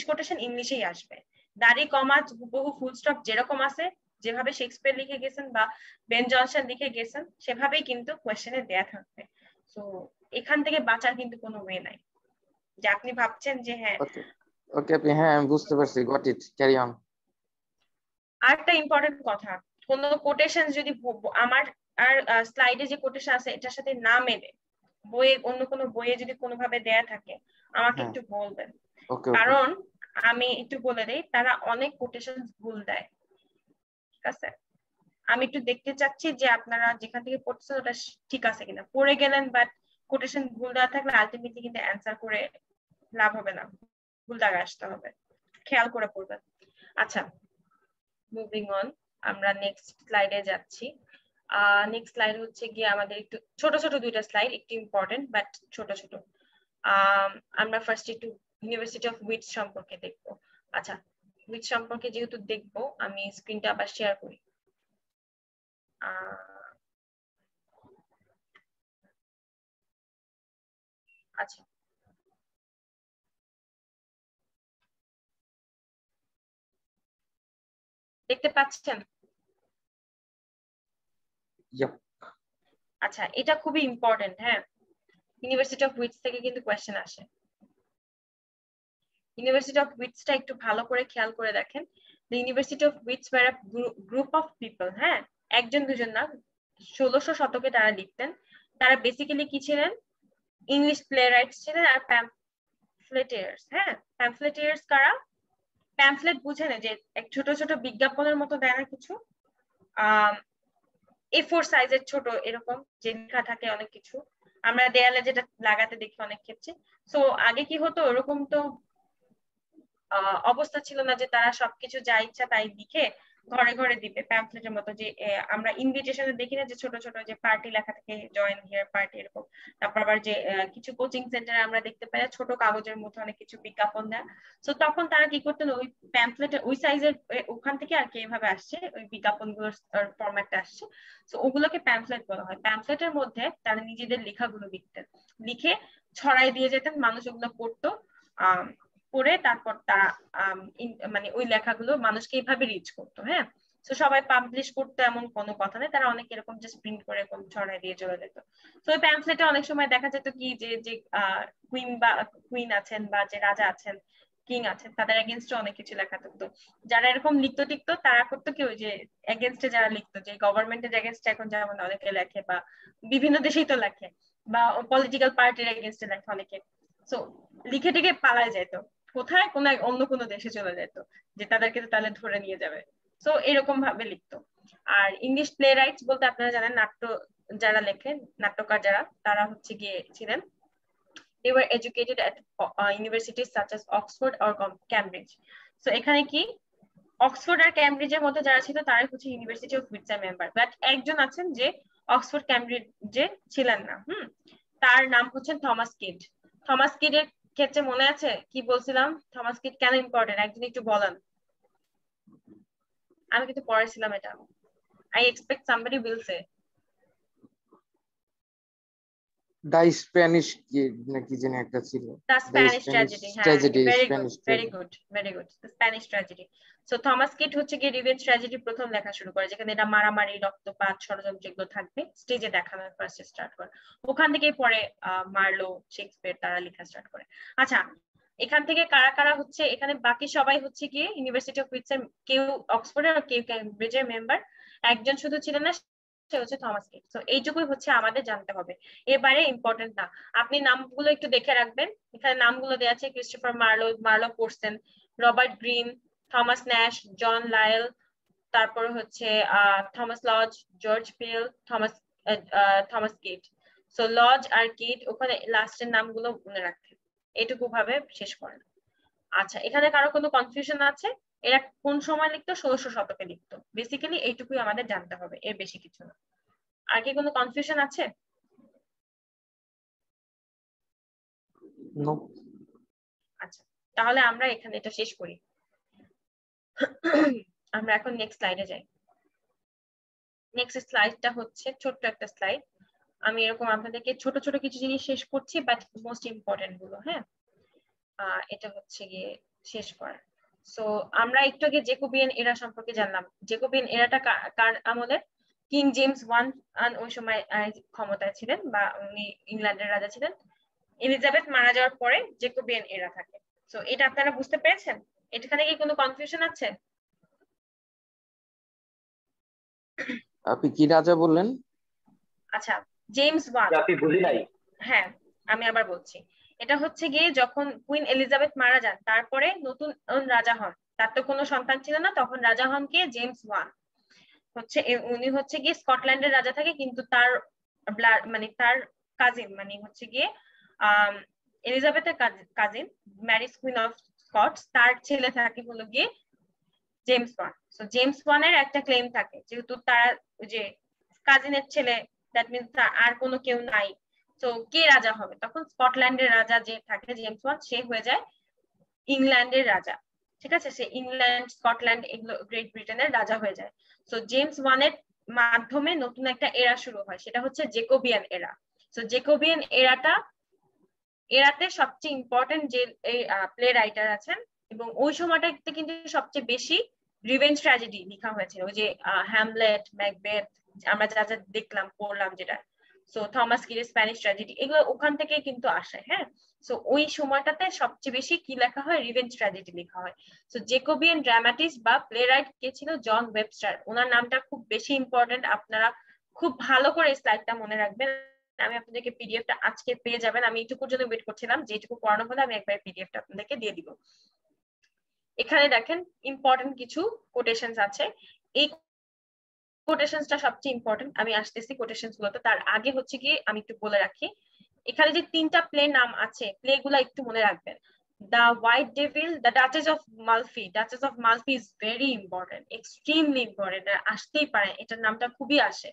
কোটেশন ইংলিশেই আসবে, দাড়ি কমা বহু ফুল স্টপ যেরকম আছে, যেভাবে শেক্সপিয়ার লিখে গেছেন বা বেন জনসন লিখে গেছেন সেভাবেই কিন্তু কোয়েশ্চেনে দেয়া থাকবে। তো এখান থেকে বাঁচার কিন্তু কোনো ওয়ে নাই, যে আপনি ভাবছেন যে হ্যাঁ। ওকে ওকে আপনি, হ্যাঁ আমি বুঝতে পারছি, গট ইট, ক্যারি অন। আরেকটা ইম্পর্টেন্ট কথা, কোন কোটেশন যদি আমার আর স্লাইডে যে কোটেশন আছে এটার সাথে না মেলে, বইয়ে অন্য কোনো বইয়ে যদি কোনোভাবে দেয়া থাকে আমাকে হ্যাঁ, একটু বলবেন, ওকে ওকে। কারণ আমি একটু বলে দেই তারা অনেক কোটেশন ভুল দেয়। ঠিক আছে, আমি একটু দেখতে চাচ্ছি যে আপনারা যেখান থেকে পড়ছেন ওটা ঠিক আছে কিনা। পড়ে গেলেন বাট কোটেশন ভুল দেওয়া থাকলে আলটিমেটলি কিন্তু অ্যান্সার করে লাভ হবে না, ভুল দাগে আসতে হবে, খেয়াল করে পড়বেন। আচ্ছা, মুভিং অন, আমরা নেক্সট স্লাইডে যাচ্ছি। নেক্সট স্লাইড হচ্ছে গিয়ে আমাদের একটু ছোট ছোট দুইটা স্লাইড, একটু ইম্পর্টেন্ট বাট ছোট ছোট। আমরা ফার্স্ট একটু ইউনিভার্সিটি অফ উইটস সম্পর্কে দেখবো। আচ্ছা, উইটস সম্পর্কে যেহেতু দেখবো আমি স্ক্রিনটা আবার শেয়ার করি। আচ্ছা, দেখতে পাচ্ছেন? Yep. আচ্ছা, এটা খুবই ইম্পর্টেন্ট। হ্যাঁ, ইউনিভার্সিটি অফ উইটস থেকে কিন্তু কোয়েশ্চেন আসে। ইউনিভার্সিটি অফ উইটসটা একটু ভালো করে খেয়াল করে দেখেন। The University of Wits were a group of people. হ্যাঁ, একজন দুজন না, 1600 শতকে তারা লিখতেন। তারা বেসিক্যালি কি ছিলেন? ইংলিশ প্লে রাইটস ছিলেন আর প্যাম্ফলেটিয়ার্স। হ্যাঁ, প্যাম্ফলেটিয়ার্স কারা? প্যাম্ফলেট বুঝেন যে এক ছোট ছোট বিজ্ঞাপনের মতো দেয় না কিছু, A4 সাইজের ছোট এরকম যে লেখা থাকে অনেক কিছু, আমরা দেয়ালে যেটা লাগাতে দেখি অনেক ক্ষেত্রে। সো আগে কি হতো, ওরকম তো অবস্থা ছিল না যে তারা সবকিছু যা ইচ্ছা তাই লিখে ঘরে ঘরে দিবে প্যাম্পলেটের মতো, যে আমরা ইনভিটেশনে দেখি না যে ছোট ছোট যে পার্টি লেখা থাকে, জয়েন হিয়ার পার্টি এরকম। তারপর আবার যে কিছু কোচিং সেন্টারে আমরা দেখতে পাই ছোট কাগজের মধ্যে অনেক কিছু বিজ্ঞাপন দেয়। তো তখন তারা কি করতেন, ওই প্যাম্পলেটের ওই সাইজের ওখান থেকে আর কি এভাবে আসছে ওই বিজ্ঞাপন গুলোর ফরম্যাটটা আসছে। তো ওগুলোকে প্যাম্পলেট বলা হয়। প্যাম্পলেটের মধ্যে তারা নিজেদের লেখাগুলো লিখতেন, লিখে ছড়াই দিয়ে যেতেন, মানুষ ওগুলো পড়তো। পড়ে তারপর তারা মানে ওই লেখাগুলো মানুষকে এইভাবে রিচ করতো। হ্যাঁ, তো সবাই পাবলিশ করতো এমন কোনো কথা নেই, তারা অনেক এরকম জাস্ট প্রিন্ট করে এরকম ছড়াই দিয়ে চলে যেত। তো ওই প্যাম্পলেটে অনেক সময় দেখা যেত কি যে যে কুইন বা কুইন আছেন বা যে রাজা আছেন, কিং আছেন, তাদের এগেনস্টে অনেক কিছু লেখা থাকতো। যারা এরকম লিখতো টিকতো তারা করতো কি, ওই যে এগেনস্টে যারা লিখতো, যে গভর্নমেন্টের এগেনস্টে এখন যেমন অনেকে লেখে বা বিভিন্ন দেশেই তো লেখে, বা পলিটিক্যাল পার্টির এগেনস্টে লেখে অনেকে। সো লিখে টিকে পালায় যেত কোথায়, কোন অন্য কোনো দেশে চলে যেত, যে তাদেরকে তাহলে ধরে নিয়ে যাবে। তো এরকম ভাবে লিখতো। আর ইংলিশ প্লে রাইটস বলতে আপনারা জানেন নাট্য যারা লেখেন, নাট্যকার যারা, তারা হচ্ছে গিয়ে ছিলেন, they were educated at universities such as Oxford or Cambridge. So এখানে কি অক্সফোর্ড আর ক্যামব্রিজের মধ্যে যারা ছিল তারাই হচ্ছে ইউনিভার্সিটি অফ উইটসের মেম্বার, বাট একজন আছেন যে অক্সফোর্ড ক্যামব্রিজে ছিলেন না। তার নাম হচ্ছেন থমাস কিড। থমাস কিডের ক্ষেত্রে মনে আছে কি বলছিলাম, থমাস কিড কেন ইম্পর্টেন্ট একদিন একটু বলেন। আমি কিন্তু পড়েছিলাম এটা, I expect somebody will say. The Spanish Kyd নাকি জানি একটা ছিল। The the Spanish Spanish tragedy, হ্যাঁ, tragedy, very good Spanish very tragedy. Good very good, the Spanish tragedy. So Thomas Kyd হচ্ছে গিয়ে রিভেঞ্জ ট্র্যাজেডি প্রথম লেখা শুরু করে, যেখানে এটা মারামারি, রক্তপাত, ষড়যন্ত্র এগুলো থাকবে, স্টেজে দেখানোর ফার্স্ট স্টার্ট করে। ওখান থেকেই পরে মার্লো, শেক্সপিয়ার তারা লেখা স্টার্ট করে। আচ্ছা, এখান থেকে কারা কারা হচ্ছে, এখানে বাকি সবাই হচ্ছে গিয়ে ইউনিভার্সিটি অফ উইটসের, কেউ অক্সফোর্ডের আর কেউ ক্যামব্রিজের মেম্বার, একজন শুধু ছিলেন না, সে হচ্ছে থমাস কিড। তো এইটুকুই হচ্ছে আমাদের জানতে হবে, এবারে ইম্পর্টেন্ট না। আপনি নামগুলো একটু দেখে রাখবেন, এখানে নামগুলো দেওয়া আছে, ক্রিস্টোফার মার্লো, মার্লো পড়ছেন, রবার্ট গ্রিন, থমাস ন্যাশ, জন লায়েল, তারপরে হচ্ছে থমাস লজ, জর্জ পিল, থমাস কিড। সো লজ আর কিড ওখানে লাস্টের নামগুলো মনে রাখেন, এটুকু ভাবে শেষ করেন। আচ্ছা, এখানে কারো কোনো কনফিউশন আছে? এরা কোন সময় লিখতো? 1600 শতকে লিখতো। বেসিক্যালি এইটুকুই আমাদের জানতে হবে, এর বেশি কিছু না। আর কি কোনো কনফিউশন আছে? নো। আচ্ছা, তাহলে আমরা এখানে এটা শেষ করি। আমরা এখন নেক্সট স্লাইডে যাই। নেক্সট স্লাইডটা হচ্ছে ছোট্ট একটা স্লাইড। আমি এরকম আপনাদেরকে ছোট ছোট কিছু জিনিস শেষ করছি, বাট মোস্ট ইম্পর্টেন্ট গুলো, হ্যাঁ, এটা হচ্ছে গিয়ে শেষ করার। সো আমরা একটু আগে জেকোবিয়ান এরা সম্পর্কে জানলাম। জেকোবিয়ান এরাটা কার আমলের? কিং জেমস ওয়ান ওই সময় ক্ষমতায় ছিলেন, বা উনি ইংল্যান্ডের রাজা ছিলেন। এলিজাবেথ মারা যাওয়ার পরে জেকোবিয়ান এরা থাকে। সো এটা আপনারা বুঝতে পেরেছেন? এখানে কি কোনো কনফিউশন আছে? আপনি কি রাজা বললেন? আচ্ছা, জেমস ওয়ান। আপনি বুঝি নাই। হ্যাঁ, আমি আবার বলছি। এটা হচ্ছে গিয়ে যখন কুইন এলিজাবেথ মারা যান, তারপরে নতুন রাজা হন। তার তো কোনো সন্তান ছিল না, তখন রাজা হন কে? James one. হচ্ছে উনি হচ্ছে গিয়ে স্কটল্যান্ডের রাজা থাকে, কিন্তু তার মানে তার কাজিন, মানে হচ্ছে গিয়ে আহ এলিজাবেথের cousin, Mary Queen of Scots, তার ছেলে থাকে হলো গিয়ে জেমস ওয়ান। তো জেমস ওয়ানের একটা ক্লেম থাকে, যেহেতু তার ওই যে কাজিনের ছেলে, দ্যাট মিনস আর কোনো কেউ নাই। তো কে রাজা হবে? তখন স্কটল্যান্ডের রাজা যে থাকে জেমস ওয়ান, সে হয়ে যায় ইংল্যান্ডের রাজা। ঠিক আছে, সে ইংল্যান্ড, স্কটল্যান্ড এগুলো গ্রেট ব্রিটেনের রাজা হয়ে যায়। তো জেমস ওয়ানের মাধ্যমে নতুন একটা এরা শুরু হয়, সেটা হচ্ছে জেকোবিয়ান এরা। তো জেকোবিয়ান এরাতে সবচেয়ে ইম্পর্টেন্ট যে প্লে রাইটার আছেন, এবং ওই সময়টাতে কিন্তু সবচেয়ে বেশি রিভেঞ্জ ট্র্যাজেডি লেখা হয়েছিল, ওই যে হ্যামলেট, ম্যাকবেথ, আমরা যা যা দেখলাম পড়লাম যেটা। সো থমাস কিরের স্প্যানিশ ট্র্যাজেডি, এগুলো ওখান থেকে কিন্তু আসে, হ্যাঁ। সো ওই সময়টাতে সবচেয়ে বেশি কি লেখা হয়? রিভেঞ্জ ট্র্যাজেডি লেখা হয়। সো জেকোবিয়ান ড্রামাটিস্ট বা প্লে রাইট কে ছিল? জন ওয়েবস্টার। ওনার নামটা খুব বেশি ইম্পর্টেন্ট, আপনারা খুব ভালো করে স্লাইডটা মনে রাখবেন। আমি আপনাদেরকে পিডিএফটা আজকে পেয়ে যাবেন, আমি এইটুকুর জন্য ওয়েট করছিলাম, যেটুকু পড়ানো হলে আমি একবার পিডিএফটা আপনাদেরকে দিয়ে দিব। এখানে দেখেন ইম্পর্টেন্ট কিছু কোটেশনস আছে। এই কোটেশনসটা সবচেয়ে ইম্পর্টেন্ট, আমি আসতেছি কোটেশনস গুলোতে। তার আগে হচ্ছে কি আমি একটু বলে রাখি, এখানে যে তিনটা প্লে নাম আছে, প্লে গুলা একটু মনে রাখবেন। The white devil, the duchess of Malfi. Duchess of Malfi is very important, extremely important, আসতেই পারে, এটার নামটা খুবই আসে।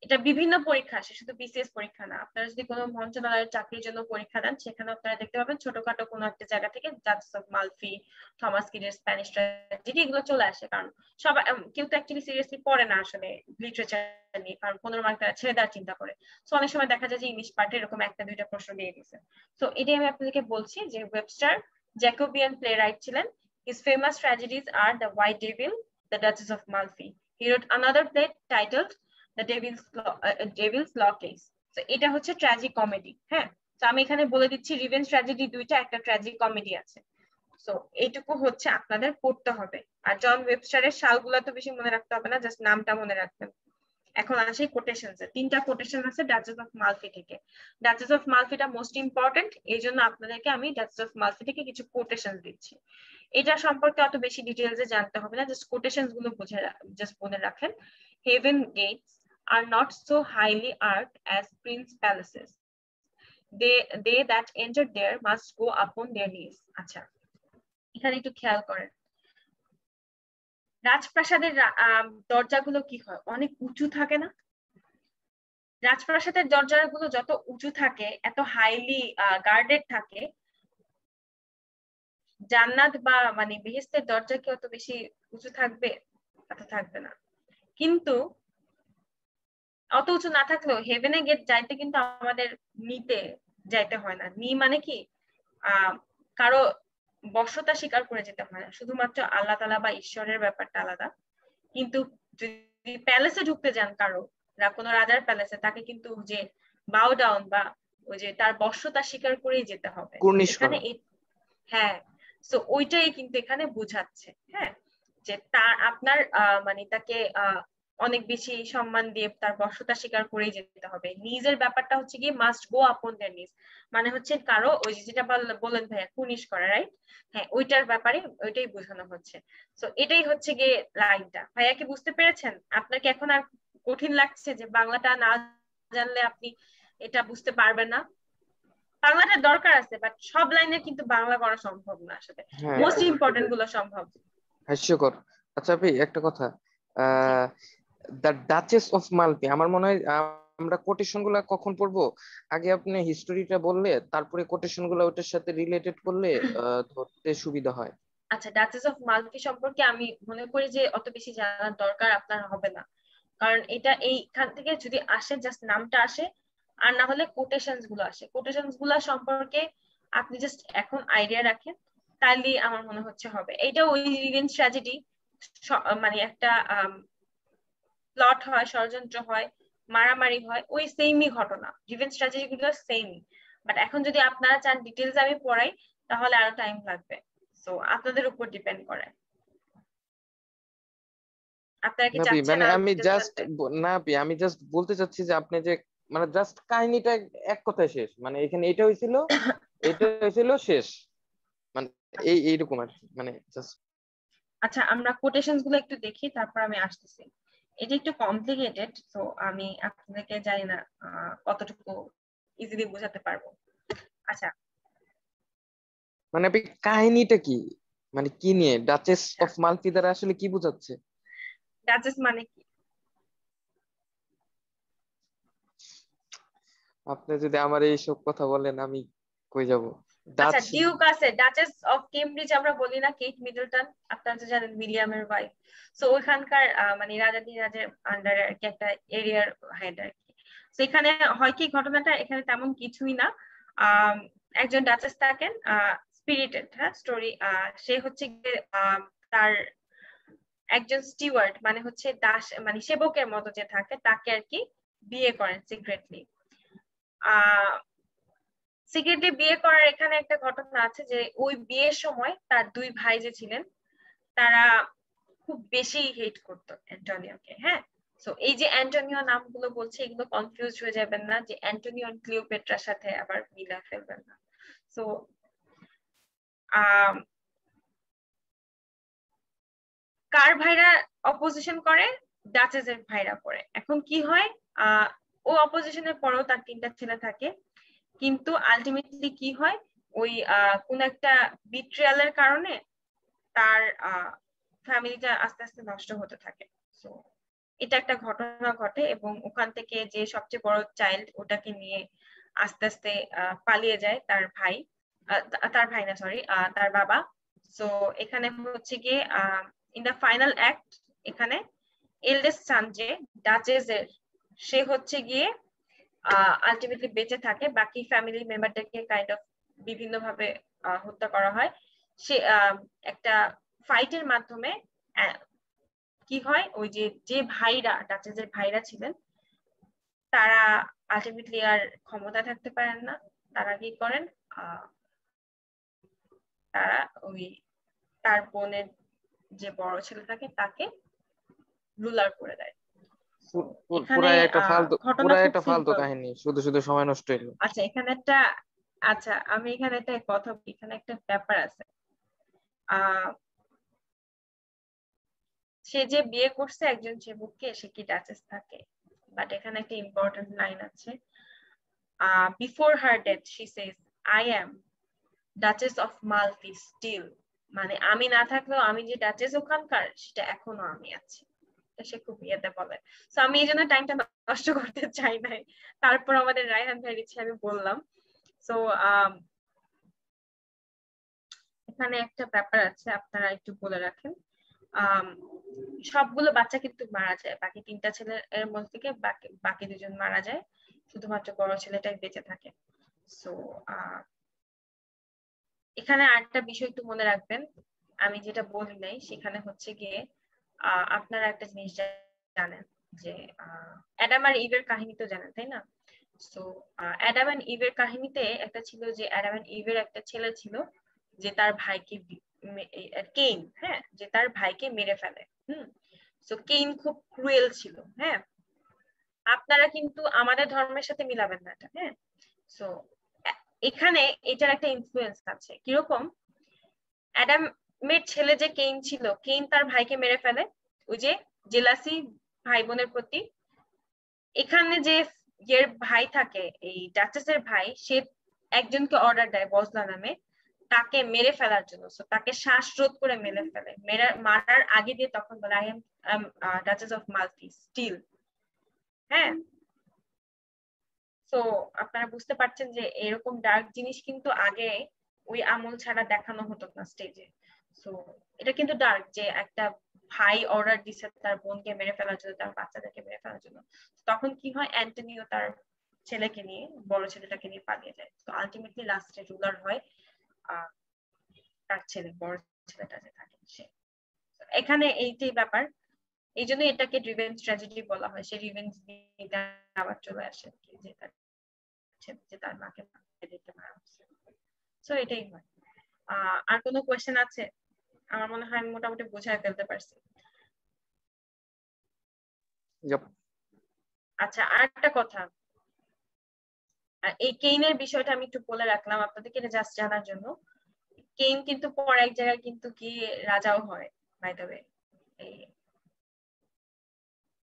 এটা বিভিন্ন পরীক্ষা আসে, শুধু বিসিএস পরীক্ষা না। আপনারা যদি কোনো মন্ত্রণালয়ের চাকরির জন্য পরীক্ষা দেন, সেখানে আপনারা দেখতে পাবেন ছোটখাটো কোনো একটা জায়গা থেকে ডাচেস অফ মালফি, থমাস কিডের স্প্যানিশ ট্র্যাজেডি, এগুলো চলে আসে। কারণ সবাই, কেউ তো অ্যাকচুয়ালি সিরিয়াসলি পড়ে না আসলে লিটারেচার নিয়ে, কারণ 15 মার্ক তারা ছেড়ে দেওয়ার চিন্তা করে। সো অনেক সময় দেখা যায় যে ইংলিশ পার্টে এরকম একটা দুইটা প্রশ্ন দিয়ে দিয়েছে। সো এটাই আমি আপনাদেরকে বলছি যে ওয়েবস্টার জ্যাকোবিয়ান প্লে রাইট ছিলেন। His famous tragedies are The White Devil, The Duchess of Malfi. He wrote another play titled The Devil's Law Case. তো এটা হচ্ছে ট্র্যাজিক কমেডি, হ্যাঁ। তো আমি এখানে বলে দিচ্ছি রিভেঞ্জ ট্র্যাজেডি দুইটা, একটা ট্র্যাজিক কমেডি আছে। সো এইটুকু হচ্ছে আপনাদের পড়তে হবে। আর জন ওয়েবস্টারের সালগুলো তো বেশি মনে রাখতে হবে না, জাস্ট নামটা মনে রাখবেন। এখন আসে কোটেশনস এ। তিনটা কোটেশন আছে ডাচেস অফ মালফি থেকে। ডাচেস অফ মালফিটা মোস্ট ইম্পর্টেন্ট, এই জন্য আপনাদেরকে আমি ডাচেস অফ মালফি থেকে কিছু কোটেশন দিচ্ছি। এটা সম্পর্কে অত বেশি ডিটেলসে জানতে হবে না, জাস্ট কোটেশনস গুলো বুঝে জাস্ট মনে রাখেন। Heaven gates are not so highly arched as prince palaces. They that enter there must go upon their knees. আচ্ছা, এখানে একটু খেয়াল করেন। রাজপ্রাসাদের দরজাগুলো কি হয়, অনেক উঁচু থাকে না? রাজপ্রাসাদের দরজাগুলো যত উঁচু থাকে, এত হাইলি গার্ডেড থাকে, জান্নাত বা মানে বেহেশতের দরজা কি অত বেশি উঁচু থাকবে? এত থাকবে না। কিন্তু অত উঁচু না থাকলেও হেভেনে গেট যাইতে কিন্তু আমাদের নিতে যাইতে হয় না। নি মানে কি, কারো বশ্যতা স্বীকার করে যেতে হয় না, শুধুমাত্র আল্লাহ তাআলা বা ঈশ্বরের ব্যাপারটা আলাদা। কিন্তু যদি প্যালেসে ঢুকতে যান কারো, কোনো রাজার প্যালেসে, তাকে কিন্তু যে বাউ ডাউন বা ওই যে তার বশ্যতা স্বীকার করেই যেতে হবে। কুর্নিশ এখানে করা। হ্যাঁ, সো ওইটাই কিন্তু এখানে বোঝাচ্ছে। হ্যাঁ, যে তার আপনার মানে তাকে অনেক বেশি সম্মান দিয়ে তার বশ্যতা স্বীকার করেই যেতে হবে। নিজের ব্যাপারটা হচ্ছে কি মাস্ট গো আপন দেয়ার নিজ, মানে হচ্ছে কারো ওই যেটা বলেন ভাইয়া কুর্নিশ করা, রাইট? হ্যাঁ, ওইটার ব্যাপারে ওইটাই বোঝানো হচ্ছে। তো এটাই হচ্ছে গিয়ে লাইনটা। ভাইয়া কি বুঝতে পেরেছেন? আপনার কি এখন আর কঠিন লাগছে যে বাংলাটা না জানলে আপনি এটা বুঝতে পারবেন না? বাংলাটা দরকার আছে, বাট সব লাইনে কিন্তু বাংলা করা সম্ভব না আসলে। হ্যাঁ, মোস্ট ইম্পর্টেন্ট গুলো সম্ভব। হাস্যকর। আচ্ছা ভাই একটা কথা, দ্য ডাচেস অফ মালপি, আমার মনে হয় আমরা কোটেশন গুলা কখন পড়বো, আগে আপনি হিস্টোরিটা বললে তারপরে কোটেশন গুলা ওটার সাথে রিলেটেড করলে ধরতে সুবিধা হয়। আচ্ছা, ডাচেস অফ মালফি সম্পর্কে আমি মনে করি যে অত বেশি জানার দরকার আপনার হবে না, কারণ এটা এইখান থেকে যদি আসে, জাস্ট নামটা আসে, আর না হলে কোটেশনস গুলো আসে। কোটেশনস গুলো সম্পর্কে আপনি জাস্ট এখন আইডিয়া রাখেন, তাহলে আমার মনে হচ্ছে হবে। এটা ওই রিভেঞ্জ ট্র্যাজেডি, মানে একটা প্লট হয়, ষড়যন্ত্র হয়, মারামারি হয়, ওই সেমই ঘটনা, রিভেঞ্জ ট্র্যাজেডি গুলো সেমই। বাট এখন যদি আপনারা চান ডিটেলস আমি পড়াই, তাহলে আরো টাইম লাগবে। সো আপনাদের উপর ডিপেন্ড করে, আপনারা কি না পি, চাচ্ছেন মানে আরো আমি ডিটেলস জাস্ট, জানতে? না পি, আমি জাস্ট বলতে চাচ্ছি যে আপনি যে মানে জাস্ট কাহিনীটা এক কথায় শেষ, মানে এখানে এটা হয়েছিল, এটা হয়েছিল শেষ, মানে এইরকম আর কি, মানে জাস্ট। আচ্ছা, আমরা কোটেশনস গুলো একটু দেখি, তারপর আমি আসতেছি। এটা একটু কমপ্লিকেটেড, তো আমি আপনাদেরকে জানি না কতটুকু ইজিলি বোঝাতে পারবো। আচ্ছা মানে আপনি কাহিনীটা কি, মানে কি নিয়ে ডাচেস আচ্ছা, অফ মালফি দ্বারা আসলে কি বোঝাচ্ছে? ডাচেস মানে কি? আপনি যদি আমার এইসব কথা বলেন আমি কই যাব? আচ্ছা, ডাচ। ডিউক আছে, ডাচেস অফ কেমব্রিজ আমরা বলি না, কেট মিডলটন, আপনারা তো জানেন উইলিয়ামের ওয়াইফ। সো ওইখানকার মানে রাজাদের আন্ডারে আর কি একটা এরিয়ার হেড আর কি। তো এখানে হয় কি ঘটনাটা, এখানে তেমন কিছুই না। আহ একজন ডাচেস থাকেন, স্পিরিটেড, হ্যাঁ স্টোরি। সে হচ্ছে তার একজন স্টিওয়ার্ড, মানে হচ্ছে দাস, মানে সেবকের মতো যে থাকে, তাকে আর কি বিয়ে করেন সিক্রেটলি। সিক্রেটলি বিয়ে করার এখানে একটা ঘটনা আছে যে ওই বিয়ের সময় তার দুই ভাই যে ছিলেন, তারা খুব বেশি হেট করতো অ্যান্টোনিওকে। হ্যাঁ, তো এই যে অ্যান্টোনিও নামগুলো বলছে, এগুলো কনফিউজ হয়ে যাবেন না যে অ্যান্টোনিও আর ক্লিওপেট্রার সাথে আবার মিলা ফেলবেন না। তো কার ভাইরা অপোজিশন করে? ডাচেসের ভাইরা করে। এখন কি হয়, ও অপোজিশনের পরেও তার তিনটা ছেলে থাকে, কিন্তু আলটিমেটলি কি হয়, ওই কোন একটা বিট্রিয়ালের কারণে তার ফ্যামিলিটা আস্তে আস্তে নষ্ট হতে থাকে। তো এটা একটা ঘটনা ঘটে, এবং ওখান থেকে যে সবচেয়ে বড় চাইল্ড, ওটাকে নিয়ে আস্তে আস্তে পালিয়ে যায় তার ভাই, তার ভাই না সরি, তার বাবা। সো এখানে হচ্ছে গিয়ে ইন দা ফাইনাল অ্যাক্ট, এখানে এল্ডেস্ট সান যে ডাচেসের, সে হচ্ছে গিয়ে আলটিমেটলি বেঁচে থাকে, বাকি ফ্যামিলি মেম্বারদেরকে কাইন্ড অফ বিভিন্ন ভাবে হত্যা করা হয়। সে একটা ফাইটের মাধ্যমে কি হয়, ওই যে যে ভাইরা, ডাচেসের ভাইরা ছিলেন, তারা আলটিমেটলি আর ক্ষমতা থাকতে পারেন না। তারা কি করেন, তারা ওই তার বোনের যে বড় ছেলে থাকে, তাকে রুলার করে দেয়। তো এখানে পুরাই একটা ফালতু, ঘটনা পুরাই খুব একটা ফালতু সিম্পল। কাহিনী, শুধু শুধু সময় নষ্ট হইলো। আচ্ছা এখানে একটা, আচ্ছা আমি এখানে একটা কথা, এখানে একটা ব্যাপার আছে। আহ সে যে বিয়ে করছে একজন সেবককে, সে কি ডাচেস থাকে? বাট এখানে একটা ইম্পর্টেন্ট লাইন আছে। Before her death she says, I am Duchess of Malfi still, মানে আমি না থাকলেও আমি যে ডাচেস ওখানকার সেটা এখনো আমি আছি, সে খুব ইয়েতে বলে। তো আমি এই জন্য টাইমটা নষ্ট করতে চাই নাই। তারপর আমাদের রায়হান ভাইয়ের ইচ্ছে আমি বললাম। তো এখানে একটা ব্যাপার আছে, আপনারা একটু বলে রাখেন। সবগুলো বাচ্চা কিন্তু মারা যায়, বাকি 3টা ছেলের মধ্যে থেকে বাকি 2জন মারা যায়, শুধুমাত্র বড় ছেলেটাই বেঁচে থাকে। সো এখানে আরেকটা বিষয় একটু মনে রাখবেন, আমি যেটা বলি নাই সেখানে হচ্ছে গিয়ে আপনারা একটা জিনিস জানেন যে অ্যাডাম আর ইভের কাহিনী তো জানেন তাই না? সো অ্যাডাম এন্ড ইভের কাহিনীতে একটা ছিল যে অ্যাডাম এন্ড ইভের একটা ছেলে ছিল যে তার ভাইকে কেইন, হ্যাঁ, যে তার ভাইকে মেরে ফেলে। সো কেইন খুব ক্রুয়েল ছিল। হ্যাঁ, আপনারা কিন্তু আমাদের ধর্মের সাথে মিলাবেন না এটা। হ্যাঁ, সো এখানে এটার একটা ইনফ্লুয়েন্স আছে। কিরকম? অ্যাডামের ছেলে যে কেইন ছিল, কেইন তার ভাইকে মেরে ফেলে, ওই যে জেলাসি ভাই বোনের প্রতি। এখানে যে এর ভাই থাকে, এই ডাচেসের ভাই, সে একজনকে অর্ডার দেয় বজলা নামে তাকে মেরে ফেলার জন্য। তাকে শ্বাসরোধ করে মেরে ফেলে। মারার আগে দিয়ে তখন বলে আই এম ডাচেস অফ মাল্টি স্টিল। হ্যাঁ, তো আপনারা বুঝতে পারছেন যে এরকম ডার্ক জিনিস কিন্তু আগে ওই আমল ছাড়া দেখানো হতো না স্টেজে। তো এটা কিন্তু ডার্ক যে একটা ভাই অর্ডার দিচ্ছে তার বোনকে মেরে ফেলার জন্য, তার বাচ্চাদেরকে মেরে ফেলার জন্য। তখন কি হয়, অ্যান্টনিও তার ছেলেকে নিয়ে, বড় ছেলেটাকে নিয়ে পালিয়ে যায়। তো আলটিমেটলি লাস্টে রুলার হয় তার ছেলে, বড় ছেলেটা যে থাকে সে। এখানে এইটাই ব্যাপার, এই জন্য এটাকে রিভেঞ্জ ট্র্যাজেডি বলা হয়। সে রিভেঞ্জ নিতে আবার চলে আসে যে তার মাকে দিতে মারা হচ্ছে। সো এটাই হয়। আর কোনো কোয়েশ্চেন আছে? আমার মনে হয় আমি মোটামুটি বুঝায় ফেলতে পারছি। আচ্ছা, আরেকটা কথা, এই কেইনের বিষয়টা আমি একটু বলে রাখলাম আপনাদেরকে, এটা জাস্ট জানার জন্য। কেইন কিন্তু পর এক জায়গায় কিন্তু কি রাজাও হয়, বাই দ্য ওয়ে।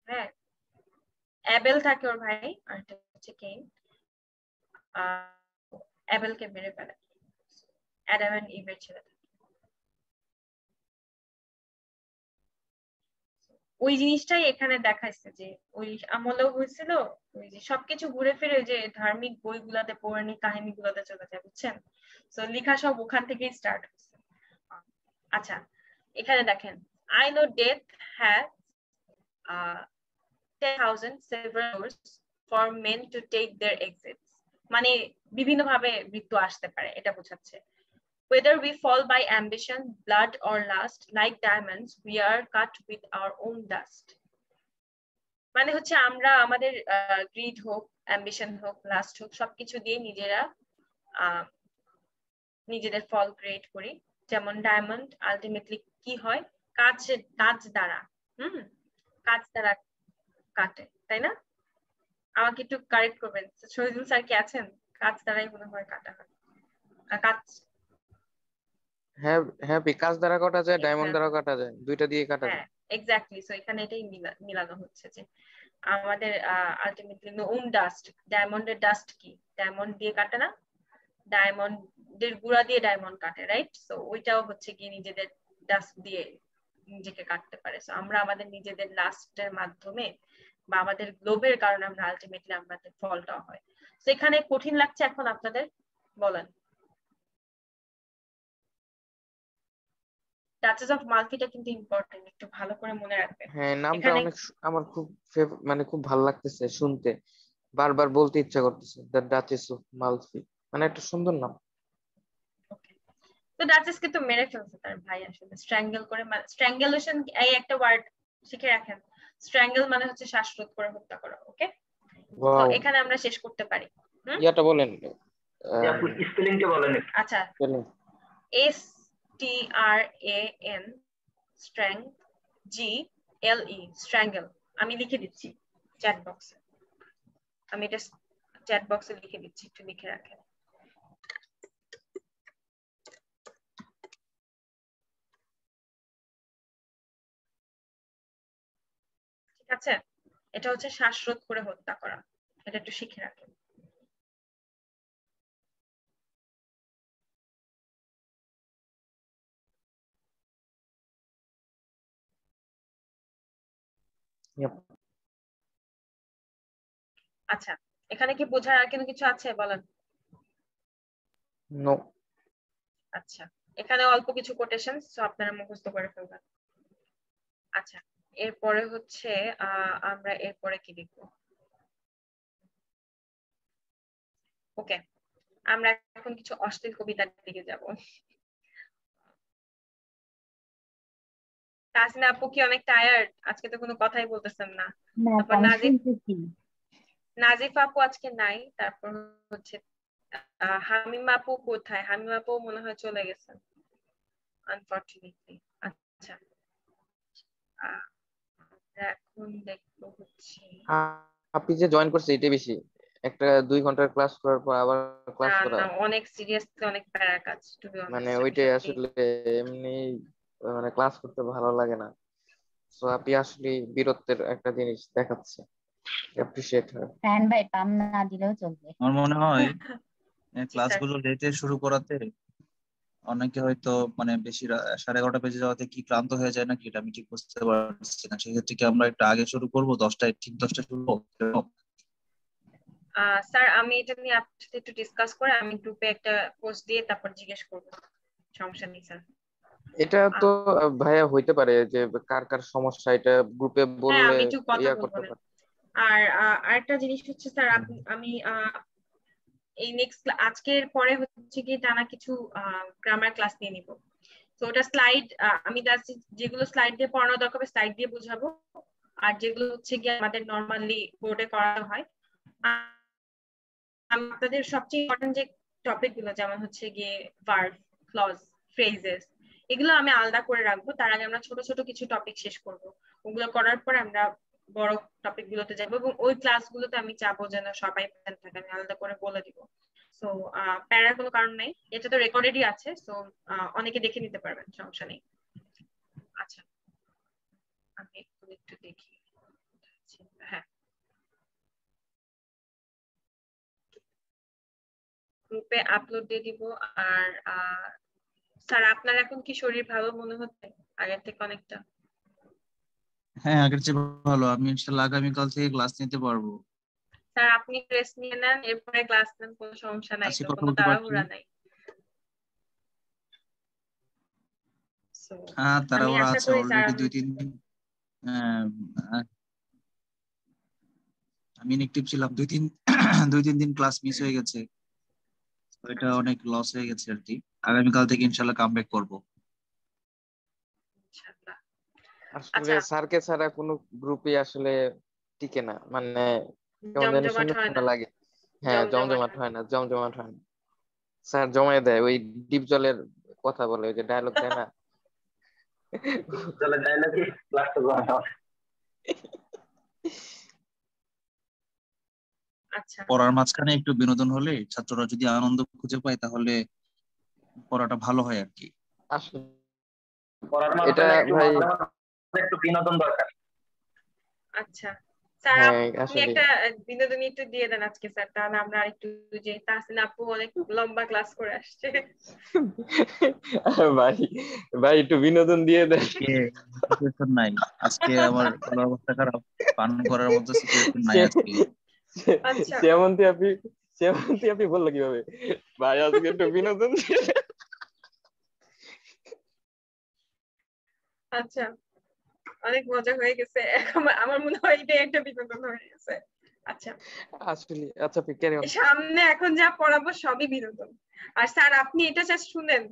হ্যাঁ, অ্যাবেল থাকে ওর ভাই, আর হচ্ছে কেইন। অ্যাবেলকে মেরে ফেলে অ্যাডাম এন্ড ইভের ছেলে। ওই জিনিসটাই এখানে দেখাইছে যে ওই আমলেও হয়েছিল। ওই যে সবকিছু ঘুরে ফিরে যে ধার্মিক বইগুলাতে, পৌরাণিক কাহিনীগুলোতে চলে যায়, বুঝছেন? তো লেখা সব ওখান থেকেই স্টার্ট হচ্ছে। আচ্ছা, এখানে দেখেন, I know death has 10,000 several doors for men to take their exits. মানে বিভিন্ন ভাবে মৃত্যু আসতে পারে, এটা বোঝাচ্ছে। Whether we fall by ambition, blood or lust, like diamonds, we are cut with our own dust. মানে হচ্ছে আমরা আমাদের গ্রিড হোক, অ্যাম্বিশন হোক, লাস্ট হোক, সবকিছু দিয়ে নিজেদের ফল ক্রিয়েট করি। যেমন ডায়মন্ড আলটিমেটলি কি হয়, কাজ দ্বারা কাজ দ্বারা কাটে, তাই না? আমাকে একটু কারেক্ট করবেন, শহীদুল স্যার কি আছেন? কাজ দ্বারাই মনে হয় কাটা হয়। কাজ, হ্যাঁ হ্যাঁ, কাজ দ্বারা কাটা যায়, ডায়মন্ড দ্বারা কাটা যায়, দুইটা দিয়ে কাটা হ্যাঁ যায়। এক্স্যাক্টলি। সো এখানে এটাই মিলানো হচ্ছে যে আমাদের আলটিমেটলি ওন ডাস্ট, ডায়মন্ডের ডাস্ট কি ডায়মন্ড দিয়ে কাটে না, ডায়মন্ডের গুঁড়া দিয়ে ডায়মন্ড কাটে, রাইট? সো ওইটাও হচ্ছে কি নিজেদের ডাস্ট দিয়ে নিজেকে কাটতে পারে। সো আমরা আমাদের নিজেদের লাস্টের মাধ্যমে বা আমাদের গ্লোবের কারণে আমরা আলটিমেটলি আমাদের ফলটা হয়। তো এখানে কঠিন লাগছে এখন আপনাদের? বলেন। ডাচেস অফ মাল্কিটা কিন্তু ইম্পর্টেন্ট, একটু ভালো করে মনে রাখবেন। হ্যাঁ, নামটা এখানে অনেক আমার খুব মানে খুব ভালো লাগতেছে শুনতে, বারবার বলতে ইচ্ছা করতেছে, দ্য ডাচেস অফ মালফি, মানে একটা সুন্দর নাম। তো ডাচেসকে তো মেরে ফেলছে তার ভাই, আসলে স্ট্র্যাঙ্গেল করে। স্ট্র্যাঙ্গেলেশন এই একটা ওয়ার্ড শিখে রাখেন। স্ট্র্যাঙ্গেল মানে হচ্ছে শ্বাসরোধ করে হত্যা করা। ওকে, তো ওয়াও, এখানে আমরা শেষ করতে পারি। ইয়াটা বলেন। স্পেলিংটা বলেন। আচ্ছা, STRAN স্ট্র্যাং, GLE স্ট্র্যাঙ্গেল। আমি লিখে দিচ্ছি চ্যাট বক্সে, আমি এটা চ্যাট বক্সে লিখে দিচ্ছি, একটু লিখে রাখেন। ঠিক আছে, এটা হচ্ছে শ্বাসরোধ করে হত্যা করা, এটা একটু শিখে রাখেন। Yep. আচ্ছা, এখানে কি বোঝার আর কিছু আছে বলেন? No. আচ্ছা, এখানে অল্প কিছু কোটেশন, সো আপনারা মুখস্থ করে ফেলবেন। আচ্ছা, এরপরে হচ্ছে আমরা এরপরে কি লিখবো? ওকে, আমরা এখন কিছু অশ্লীল কবিতার দিকে যাব। তাসনিয়া আপু কি অনেক টায়ার্ড? আজকে তো কোনো কথাই বলতেছেন না। তারপর নাজিফ আপু আজকে নাই। তারপর হচ্ছে হামিমা আপু কোথায়? হামিমা আপু মনে হয় চলে গেছেন আনফরচুনেটলি। আচ্ছা, এখন দেখবো হচ্ছে আপনি যে জয়েন করছে এটাই বেশি, একটা 2 ঘন্টার ক্লাস করার পর আবার ক্লাস করা, না অনেক সিরিয়াসলি অনেক প্যারা কাজ, টু বি মানে অনেস্ট। আমি ওইটাই সত্যি আসলে এমনি মানে ক্লাস করতে ভালো লাগে না। তো আপনি আসলে বীরত্বের একটা জিনিস দেখাচ্ছে, অ্যাপ্রিশিয়েট হয়। ফ্যান বাই পাম না দিলেও চলবে। আমার মনে হয় জি স্যার। ক্লাসগুলো লেটে শুরু করাতে অনেকে হয়তো মানে বেশি 11:30 বেজে যাওয়াতে কি ক্লান্ত হয়ে যায় নাকি, এটা আমি ঠিক বুঝতে পারছি না। সেক্ষেত্রে কি আমরা একটু আগে শুরু করবো, 10টায়, ঠিক 10টায় শুরু করবো? স্যার আমি এটা নিয়ে আপনার সাথে একটু ডিসকাস করে আমি গ্রুপে একটা পোস্ট দিয়ে তারপর জিজ্ঞেস করবো। সমস্যা নেই স্যার। এটা তো ভাইয়া হইতে পারে যে কার কার সমস্যা, এটা গ্রুপে হ্যাঁ, বললে আমি একটু কথা ইয়া বলবো করতে না। পারে। আর আরেকটা জিনিস হচ্ছে স্যার, আমি এই নেক্সট আজকের পরে হচ্ছে কি টানা কিছু গ্রামার ক্লাস নিয়ে নিব। তো ওটা স্লাইড আমি যেগুলো স্লাইড দিয়ে পড়ানো দরকার স্লাইড দিয়ে বুঝাবো, আর যেগুলো হচ্ছে কি আমাদের নরমালি বোর্ডে করানো হয় আপনাদের সবচেয়ে ইম্পর্টেন্ট যে টপিক গুলো যেমন হচ্ছে গিয়ে ভার্ব, ক্লজ, ফ্রেজেস, এগুলো আমি আলাদা করে রাখবো। তার আগে আমরা ছোট ছোট কিছু টপিক শেষ করব। ওগুলো করার পর আমরা বড় টপিক গুলোতে যাবো, এবং ওই ক্লাসগুলোতে আমি চাবো যেন সবাই প্রেজেন্ট থাকে, আমি আলাদা করে বলে দিব। সো প্যারার কোনো কারণ নেই, এটা তো রেকর্ডেডই আছে, সো অনেকে দেখে নিতে পারবেন, সমস্যা নেই। আচ্ছা, আমি একটু দেখি। হ্যাঁ, গ্রুপে আপলোড দিয়ে দিব। আর স্যার আপনার এখন কি শরীর ভালো মনে হচ্ছে আগের থেকে অনেকটা? হ্যাঁ, আগের চেয়ে ভালো। আমি ইনশাল্লাহ আগামীকাল থেকে ক্লাস নিতে পারবো। স্যার আপনি রেস্ট নিয়ে নেন, এরপরে ক্লাস নেন, কোনো সমস্যা নাই, আজকে তো কথা কোনো বলতে পারছি। তাড়াহুড়া নাই। So, হ্যাঁ, তারা আমি ওরা আশা আছে করি স্যার অলরেডি 2-3 দিন। আমি ইনএক্টিভ ছিলাম 2-3 দিন, ক্লাস মিস হয়ে গেছে। তো এটা অনেক লস হয়ে গেছে আর কি। আগামীকাল থেকে ইনশাল্লাহ কাম ব্যাক করবো। ইনশাআল্লাহ। আসলে আচ্ছা, স্যারকে ছাড়া কোনো গ্রুপে আসলে টিকে না, মানে কেমন জানি জমজমাট শূন্য হয় শূন্য না, লাগে। হ্যাঁ, জমজমাট জমজমাট হয় না। হয় না, জমজমাট হয় না। স্যার জমায়ে দেয়, ওই ডিপ জলের কথা বলে, ওই যে ডায়লগ দেয় না। চলে যায় নাকি ক্লাস তো করা হয়। আচ্ছা, পড়ার মাঝখানে একটু বিনোদন হলে, ছাত্ররা যদি আনন্দ খুঁজে পায়, তাহলে পড়াটা ভালো হয় আর কি। আসলে পড়ার এটা মাঝখানে একটু ভাই, মাঝে মাঝে একটু বিনোদন দরকার। আচ্ছা স্যার হ্যাঁ আপনি আসলে একটা বিনোদনী একটু দিয়ে দেন আজকে স্যার, তাহলে আমরা একটু, যে তাহসিন আপু অনেক লম্বা ক্লাস করে আসছে। ভাই, ভাই একটু বিনোদন দিয়ে দেয়। আজকে সিচুয়েশন নাই, আজকে আমার কোনো অবস্থা খারাপ, পান করার মতো সিচুয়েশন নাই সে- আজকে। আচ্ছা, সেমন্তি আপনি, সেমন্তি আপনি বললো কিভাবে ভাই আজকে একটু বিনোদন দিয়ে দেয়? আচ্ছা, অনেক মজা হয়ে গেছে। এখন আমার মনে হয় এটাই একটা বিনোদন হয়ে গেছে। আচ্ছা, আসলে আচ্ছা আপনি ক্যারি অন। সামনে এখন যা পড়াবো সবই বিনোদন। আর স্যার আপনি এটা জাস্ট শুনেন,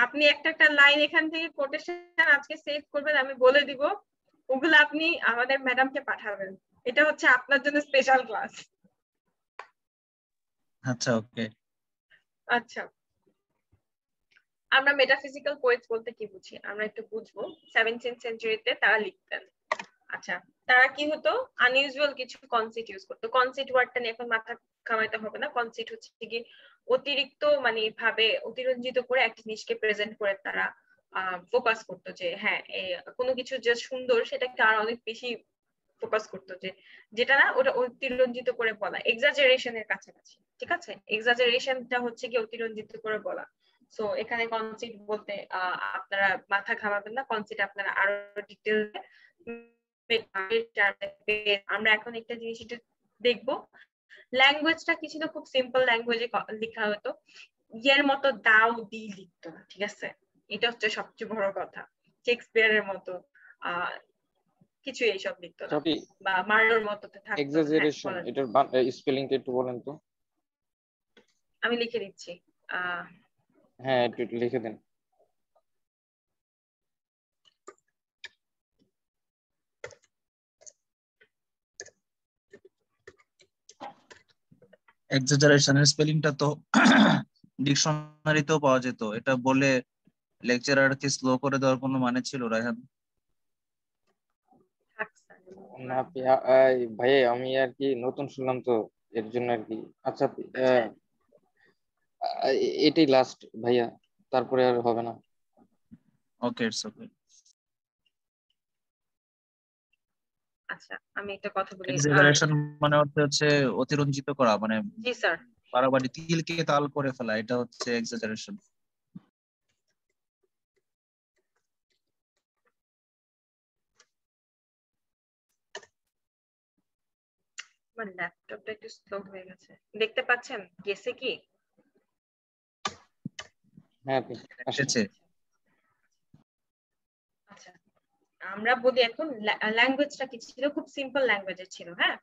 আপনি একটা একটা লাইন এখান থেকে কোটেশন আজকে সেভ করবেন, আমি বলে দিব, ওগুলো আপনি আমাদের ম্যাডামকে পাঠাবেন। এটা হচ্ছে আপনার জন্য স্পেশাল ক্লাস। আচ্ছা, ওকে। আচ্ছা, আমরা মেটাফিজিক্যাল পোয়েটস বলতে কি বুঝি আমরা একটু বুঝবো। 17th সেঞ্চুরিতে তারা লিখতেন। আচ্ছা, তারা কি হতো, আনইউজুয়াল কিছু কনসেপ্ট ইউজ করতো। কনসেপ্ট ওয়ার্ডটা নিয়ে এখন মাথা ঘামাইতে হবে না। কনসেপ্ট হচ্ছে কি অতিরিক্ত মানে ভাবে অতিরঞ্জিত করে একটা জিনিসকে প্রেজেন্ট করে তারা ফোকাস করতো যে হ্যাঁ কোনো কিছু যে সুন্দর সেটাকে আর অনেক বেশি ফোকাস করতো, যে যেটা না ওটা অতিরঞ্জিত করে বলা, এক্সাজারেশনের কাছাকাছি। ঠিক আছে, এক্সাজারেশনটা হচ্ছে কি অতিরঞ্জিত করে বলা। সো এখানে কনসেপ্ট বলতে আপনারা মাথা ঘামাবেন না, কনসেপ্ট আপনারা আরো ডিটেইলসে আমরা এখন একটা জিনিস একটু দেখবো, ল্যাঙ্গুয়েজটা কি ছিল, খুব সিম্পল ল্যাঙ্গুয়েজে লেখা হতো, ইয়ের মতো দাও দি লিখতো না, ঠিক আছে, এটা হচ্ছে সবচেয়ে বড় কথা। শেক্সপিয়ারের মতো কিছু এইসব লিখতো না, বা মার্লোর মতো থাকতো। এক্সাজারেশন, এটার স্পেলিংটা একটু বলেন তো। আমি লিখে দিচ্ছি। হ্যাঁ, একটু লিখে দেন। এক্সাজারেশনের স্পেলিংটা তো ডিকশনারিতেও পাওয়া যেত, এটা বলে লেকচারারকে স্লো করে দেওয়ার কোনো মানে ছিল রায়হান? না ভাই, আমি আর কি নতুন শুনলাম তো, এর জন্য আর কি। আচ্ছা, এটাই লাস্ট ভাইয়া, তারপরে আর হবে না। ওকে, ইটস ওকে। আচ্ছা, আমি একটা কথা বলি। এক্সাজারেশন মানে হচ্ছে অতিরঞ্জিত করা, মানে জি স্যার, বাড়াবাড়ি, তিলকে তাল করে ফেলা, এটা হচ্ছে এক্সাজারেশন। আমার ল্যাপটপটা একটু স্লো হয়ে গেছে, দেখতে পাচ্ছেন গেছে কি? হ্যাঁ, এসেছে। আচ্ছা, আমরা বলি এখন ল্যাঙ্গুয়েজটা কি ছিল, খুব সিম্পল ল্যাঙ্গুয়েজের ছিল। হ্যাঁ,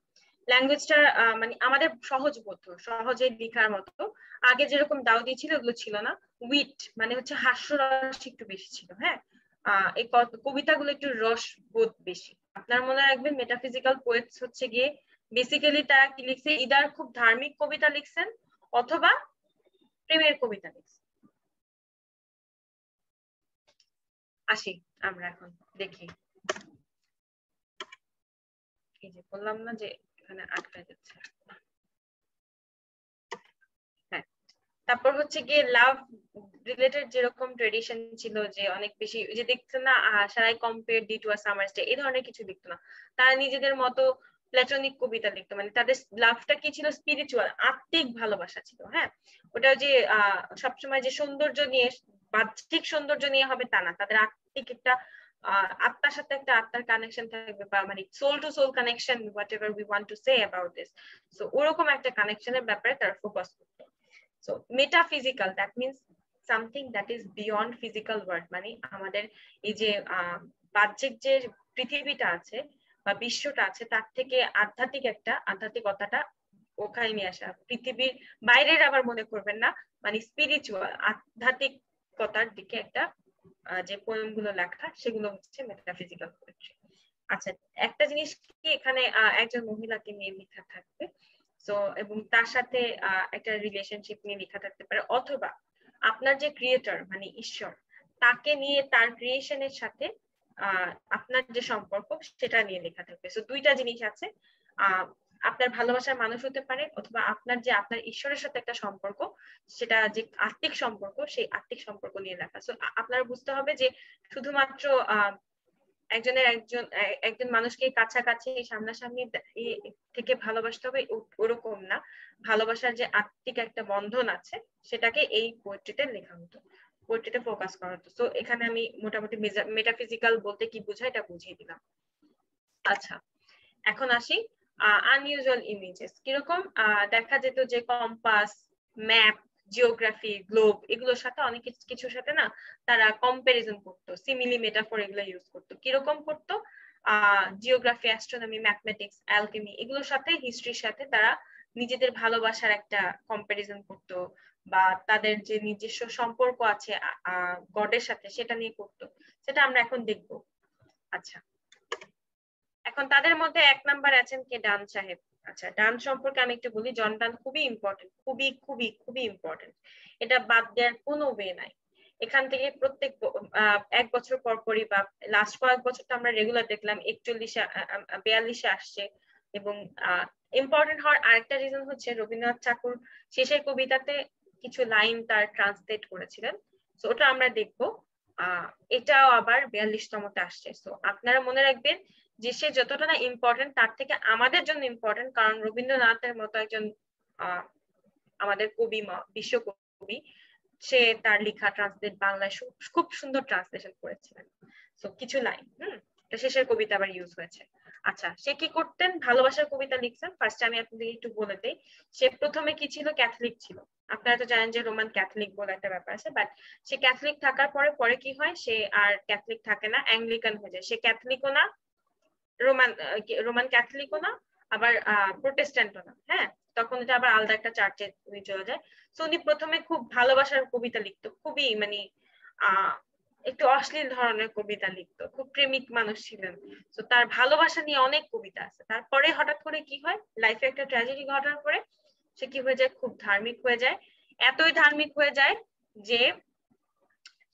ল্যাঙ্গুয়েজটা মানে আমাদের সহজবোধ্য, সহজে লেখার মতো। আগে যেরকম দাউদি ছিল ওগুলো ছিল না। উইট মানে হচ্ছে হাস্যরস একটু বেশি ছিল। হ্যাঁ, এই কবিতাগুলো একটু রসবোধ বেশি। আপনার মনে রাখবেন মেটাফিজিক্যাল পোয়েটস হচ্ছে গিয়ে বেসিক্যালি তারা কি লিখছে, ইদার খুব ধার্মিক কবিতা লিখছেন অথবা প্রেমের কবিতা লিখছেন। আসি আমরা এখন দেখি, এই যে বললাম না যে এখানে আটকায় যাচ্ছে। হ্যাঁ, তারপর হচ্ছে গিয়ে লাভ রিলেটেড যেরকম ট্রেডিশন ছিল, যে অনেক বেশি যে দেখতো না, সারাই compare D to a summer's day, এই ধরনের কিছু লিখতো না। তারা নিজেদের মতো প্ল্যাটনিক কবিতা লিখতো, মানে তাদের লাভটা কি ছিল, স্পিরিচুয়াল, আত্মিক ভালোবাসা ছিল। হ্যাঁ, ওটা যে সবসময় যে সৌন্দর্য নিয়ে, বাহ্যিক সৌন্দর্য নিয়ে হবে তা না, তাদের আত্মিক একটা আত্মার সাথে একটা আত্মার কানেকশন থাকবে, বা মানে soul to soul connection, whatever we want to say about this. So ওরকম একটা কানেকশনের ব্যাপারে তারা ফোকাস করতো। So metaphysical, that means something that is beyond physical world, মানে আমাদের এই যে বাহ্যিক যে পৃথিবীটা আছে বা বিশ্বটা আছে, তার থেকে আধ্যাত্মিক একটা, আধ্যাত্মিকতাটা ওখানে নিয়ে আসা, পৃথিবীর বাইরের আবার মনে করবেন না, মানে স্পিরিচুয়াল আধ্যাত্মিকতার দিকে একটা যে পোয়েম গুলো লেখা, সেগুলো হচ্ছে মেটাফিজিক্যাল পোয়েট্রি। আচ্ছা, একটা জিনিস কি, এখানে একজন মহিলাকে নিয়ে লেখা থাকবে, সো এবং তার সাথে একটা রিলেশনশিপ নিয়ে লেখা থাকতে পারে, অথবা আপনার যে ক্রিয়েটর মানে ঈশ্বর, তাকে নিয়ে, তার ক্রিয়েশনের সাথে আপনার যে সম্পর্ক সেটা নিয়ে লেখা থাকবে। সো দুইটা জিনিস আছে, আপনার ভালোবাসার মানুষ হতে পারে, অথবা আপনার যে আপনার ঈশ্বরের সাথে একটা সম্পর্ক, সেটা যে আত্মিক সম্পর্ক, সেই আত্মিক সম্পর্ক নিয়ে লেখা। সো আপনারা বুঝতে হবে যে শুধুমাত্র একজন মানুষকে কাছাকাছি সামনাসামনি থেকে ভালোবাসতে হবে ওরকম না, ভালোবাসার যে আত্মিক একটা বন্ধন আছে সেটাকে এই পোয়েট্রিতে লেখা হতো, পোয়েট্রিতে ফোকাস করা হতো। তো এখানে আমি মোটামুটি মেটাফিজিক্যাল বলতে কি বোঝায় এটা বুঝিয়ে দিলাম। আচ্ছা, এখন আসি আনইউজুয়াল ইমেজেস। কিরকম দেখা যেত যে কম্পাস, ম্যাপ, জিওগ্রাফি, গ্লোব, এগুলোর সাথে অনেক কিছুর সাথে না তারা কম্পারিজন করতো, সিমিলি মেটাফর এগুলো ইউজ করতো। কিরকম করতো, জিওগ্রাফি, অ্যাস্ট্রোনমি, ম্যাথমেটিক্স, অ্যালকেমি, এগুলোর সাথে, হিস্ট্রির সাথে তারা নিজেদের ভালোবাসার একটা কম্পারিজন করতো, বা তাদের যে নিজস্ব সম্পর্ক আছে গডের সাথে সেটা নিয়ে করতো। সেটা আমরা এখন দেখবো। আচ্ছা, এখন তাদের মধ্যে এক নাম্বার আছেন কে, ডান সাহেব। আচ্ছা, ডান সম্পর্কে আমি একটু বলি। জন ডান খুবই ইম্পর্টেন্ট, খুবই খুবই খুবই ইম্পর্টেন্ট, এটা বাদ দেওয়ার কোনো ওয়ে নাই। এখান থেকে প্রত্যেক এক বছর পর পরই, বা লাস্ট কয়েক বছর তো আমরা রেগুলার দেখলাম 41 42 আসছে। এবং ইম্পর্টেন্ট হওয়ার আরেকটা রিজন হচ্ছে রবীন্দ্রনাথ ঠাকুর শেষের কবিতাতে কিছু লাইন তার ট্রান্সলেট করেছিলেন, তো ওটা আমরা দেখবো। এটাও আবার 42তমতে আসছে। তো আপনারা মনে রাখবেন যে সে যতটা না ইম্পর্টেন্ট, তার থেকে আমাদের জন্য ইম্পর্টেন্ট, কারণ রবীন্দ্রনাথের মতো একজন আমাদের কবি, বিশ্বকবি, সে তার লেখা ট্রান্সলেট বাংলায় খুব সুন্দর ট্রান্সলেশন করেছিলেন। তো কিছু লাইন শেষের কবিতা আবার ইউজ হয়েছে। আচ্ছা, সে কি করতেন? ভালোবাসার কবিতা লিখছেন। ফার্স্ট আমি আপনাদের একটু বলে দেই, সে প্রথমে কি ছিল? ক্যাথলিক ছিল। আপনারা তো জানেন যে রোমান ক্যাথলিক বলে একটা ব্যাপার আছে, বাট সে ক্যাথলিক থাকার পরে পরে কি হয়, সে আর ক্যাথলিক থাকে না, অ্যাংলিকান হয়ে যায়। সে ক্যাথলিকও না, রোমান ক্যাথলিকও না, আবার প্রোটেস্ট্যান্টও না। হ্যাঁ, তখন এটা আবার আলাদা একটা চার্চে চলে যায়। তো উনি প্রথমে খুব ভালোবাসার কবিতা লিখতো, খুবই মানে একটু অশ্লীল ধরনের কবিতা লিখতো, খুব প্রেমিক মানুষ ছিলেন। তো তার ভালোবাসা নিয়ে অনেক কবিতা আছে। তারপরে হঠাৎ করে কি হয়, লাইফে একটা ট্র্যাজেডি ঘটার পরে সে কি হয়ে যায়, খুব ধার্মিক হয়ে যায়। এতই ধার্মিক হয়ে যায় যে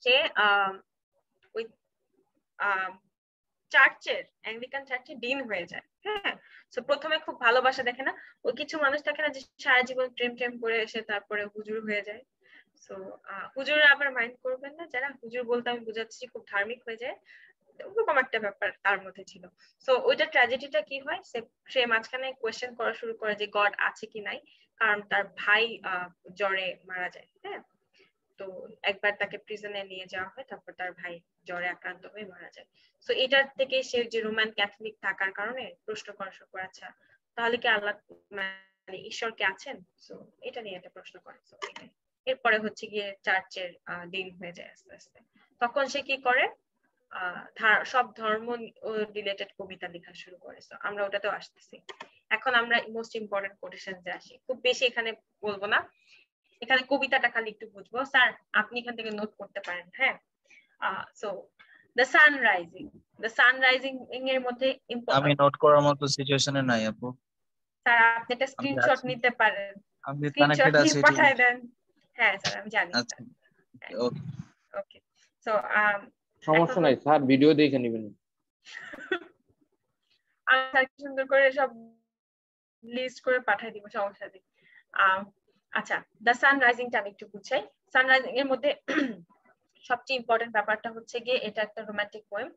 সে ওই চার্চের, অ্যাংলিকান চার্চের ডিন হয়ে যায়। হ্যাঁ, তো প্রথমে খুব ভালোবাসা দেখে না, ওই কিছু মানুষ থাকে না যে সারা জীবন প্রেম প্রেম করে এসে তারপরে হুজুর হয়ে যায়। তো হুজুর আবার মাইন্ড করবেন না যারা, হুজুর বলতে আমি বুঝাচ্ছি খুব ধার্মিক হয়ে যায়, ওরকম একটা ব্যাপার তার মধ্যে ছিল। তো ওইটা ট্র্যাজেডিটা কি হয়, সে মাঝখানে কোয়েশ্চেন করা শুরু করে যে গড আছে কি নাই, কারণ তার ভাই জ্বরে মারা যায়। হ্যাঁ, তো একবার তাকে প্রিজনে নিয়ে যাওয়া হয়, তারপর তার ভাই জ্বরে আক্রান্ত হয়ে মারা যায়। তো এটার থেকে সে যে রোমান ক্যাথলিক থাকার কারণে প্রশ্ন করা শুরু করে, আচ্ছা তাহলে কি আল্লাহ মানে ঈশ্বর কে আছেন? তো এটা নিয়ে একটা প্রশ্ন করে। তো এরপরে হচ্ছে গিয়ে চার্চের দিন হয়ে যায় আস্তে আস্তে। তখন সে কি করে, সব ধর্ম রিলেটেড কবিতা লেখা শুরু করে। আমরা ওটাতেও আসতেছি। এখন আমরা মোস্ট ইম্পর্টেন্ট কোটেশনে আসি, খুব বেশি এখানে বলবো না, এখানে কবিতাটা খালি একটু বুঝবো। স্যার আপনি এখান থেকে নোট করতে পারেন। হ্যাঁ, সো দ্য সান রাইজিং এর মধ্যে আমি নোট করার মতো সিচুয়েশনে নাই আপু। স্যার আপনি একটা আমি স্ক্রিনশট আছি, নিতে পারেন, আমি স্ক্রিনশট কানেক্টেড নিয়ে আছি, ঠিক পাঠায় আছে। দেন। হ্যাঁ স্যার আমি জানি। আচ্ছা, ওকে ওকে, সো সমস্যা নাই স্যার, ভিডিও দেখে নেবেন। আমি স্যার সুন্দর করে সব লিস্ট করে পাঠিয়ে দিব, সমস্যা নেই। আচ্ছা, দ্য সান রাইজিংটা আমি একটু বুঝাই। সানরাইজিং এর মধ্যে সবচেয়ে ইম্পর্টেন্ট ব্যাপারটা হচ্ছে গিয়ে এটা একটা রোমান্টিক পোয়েম।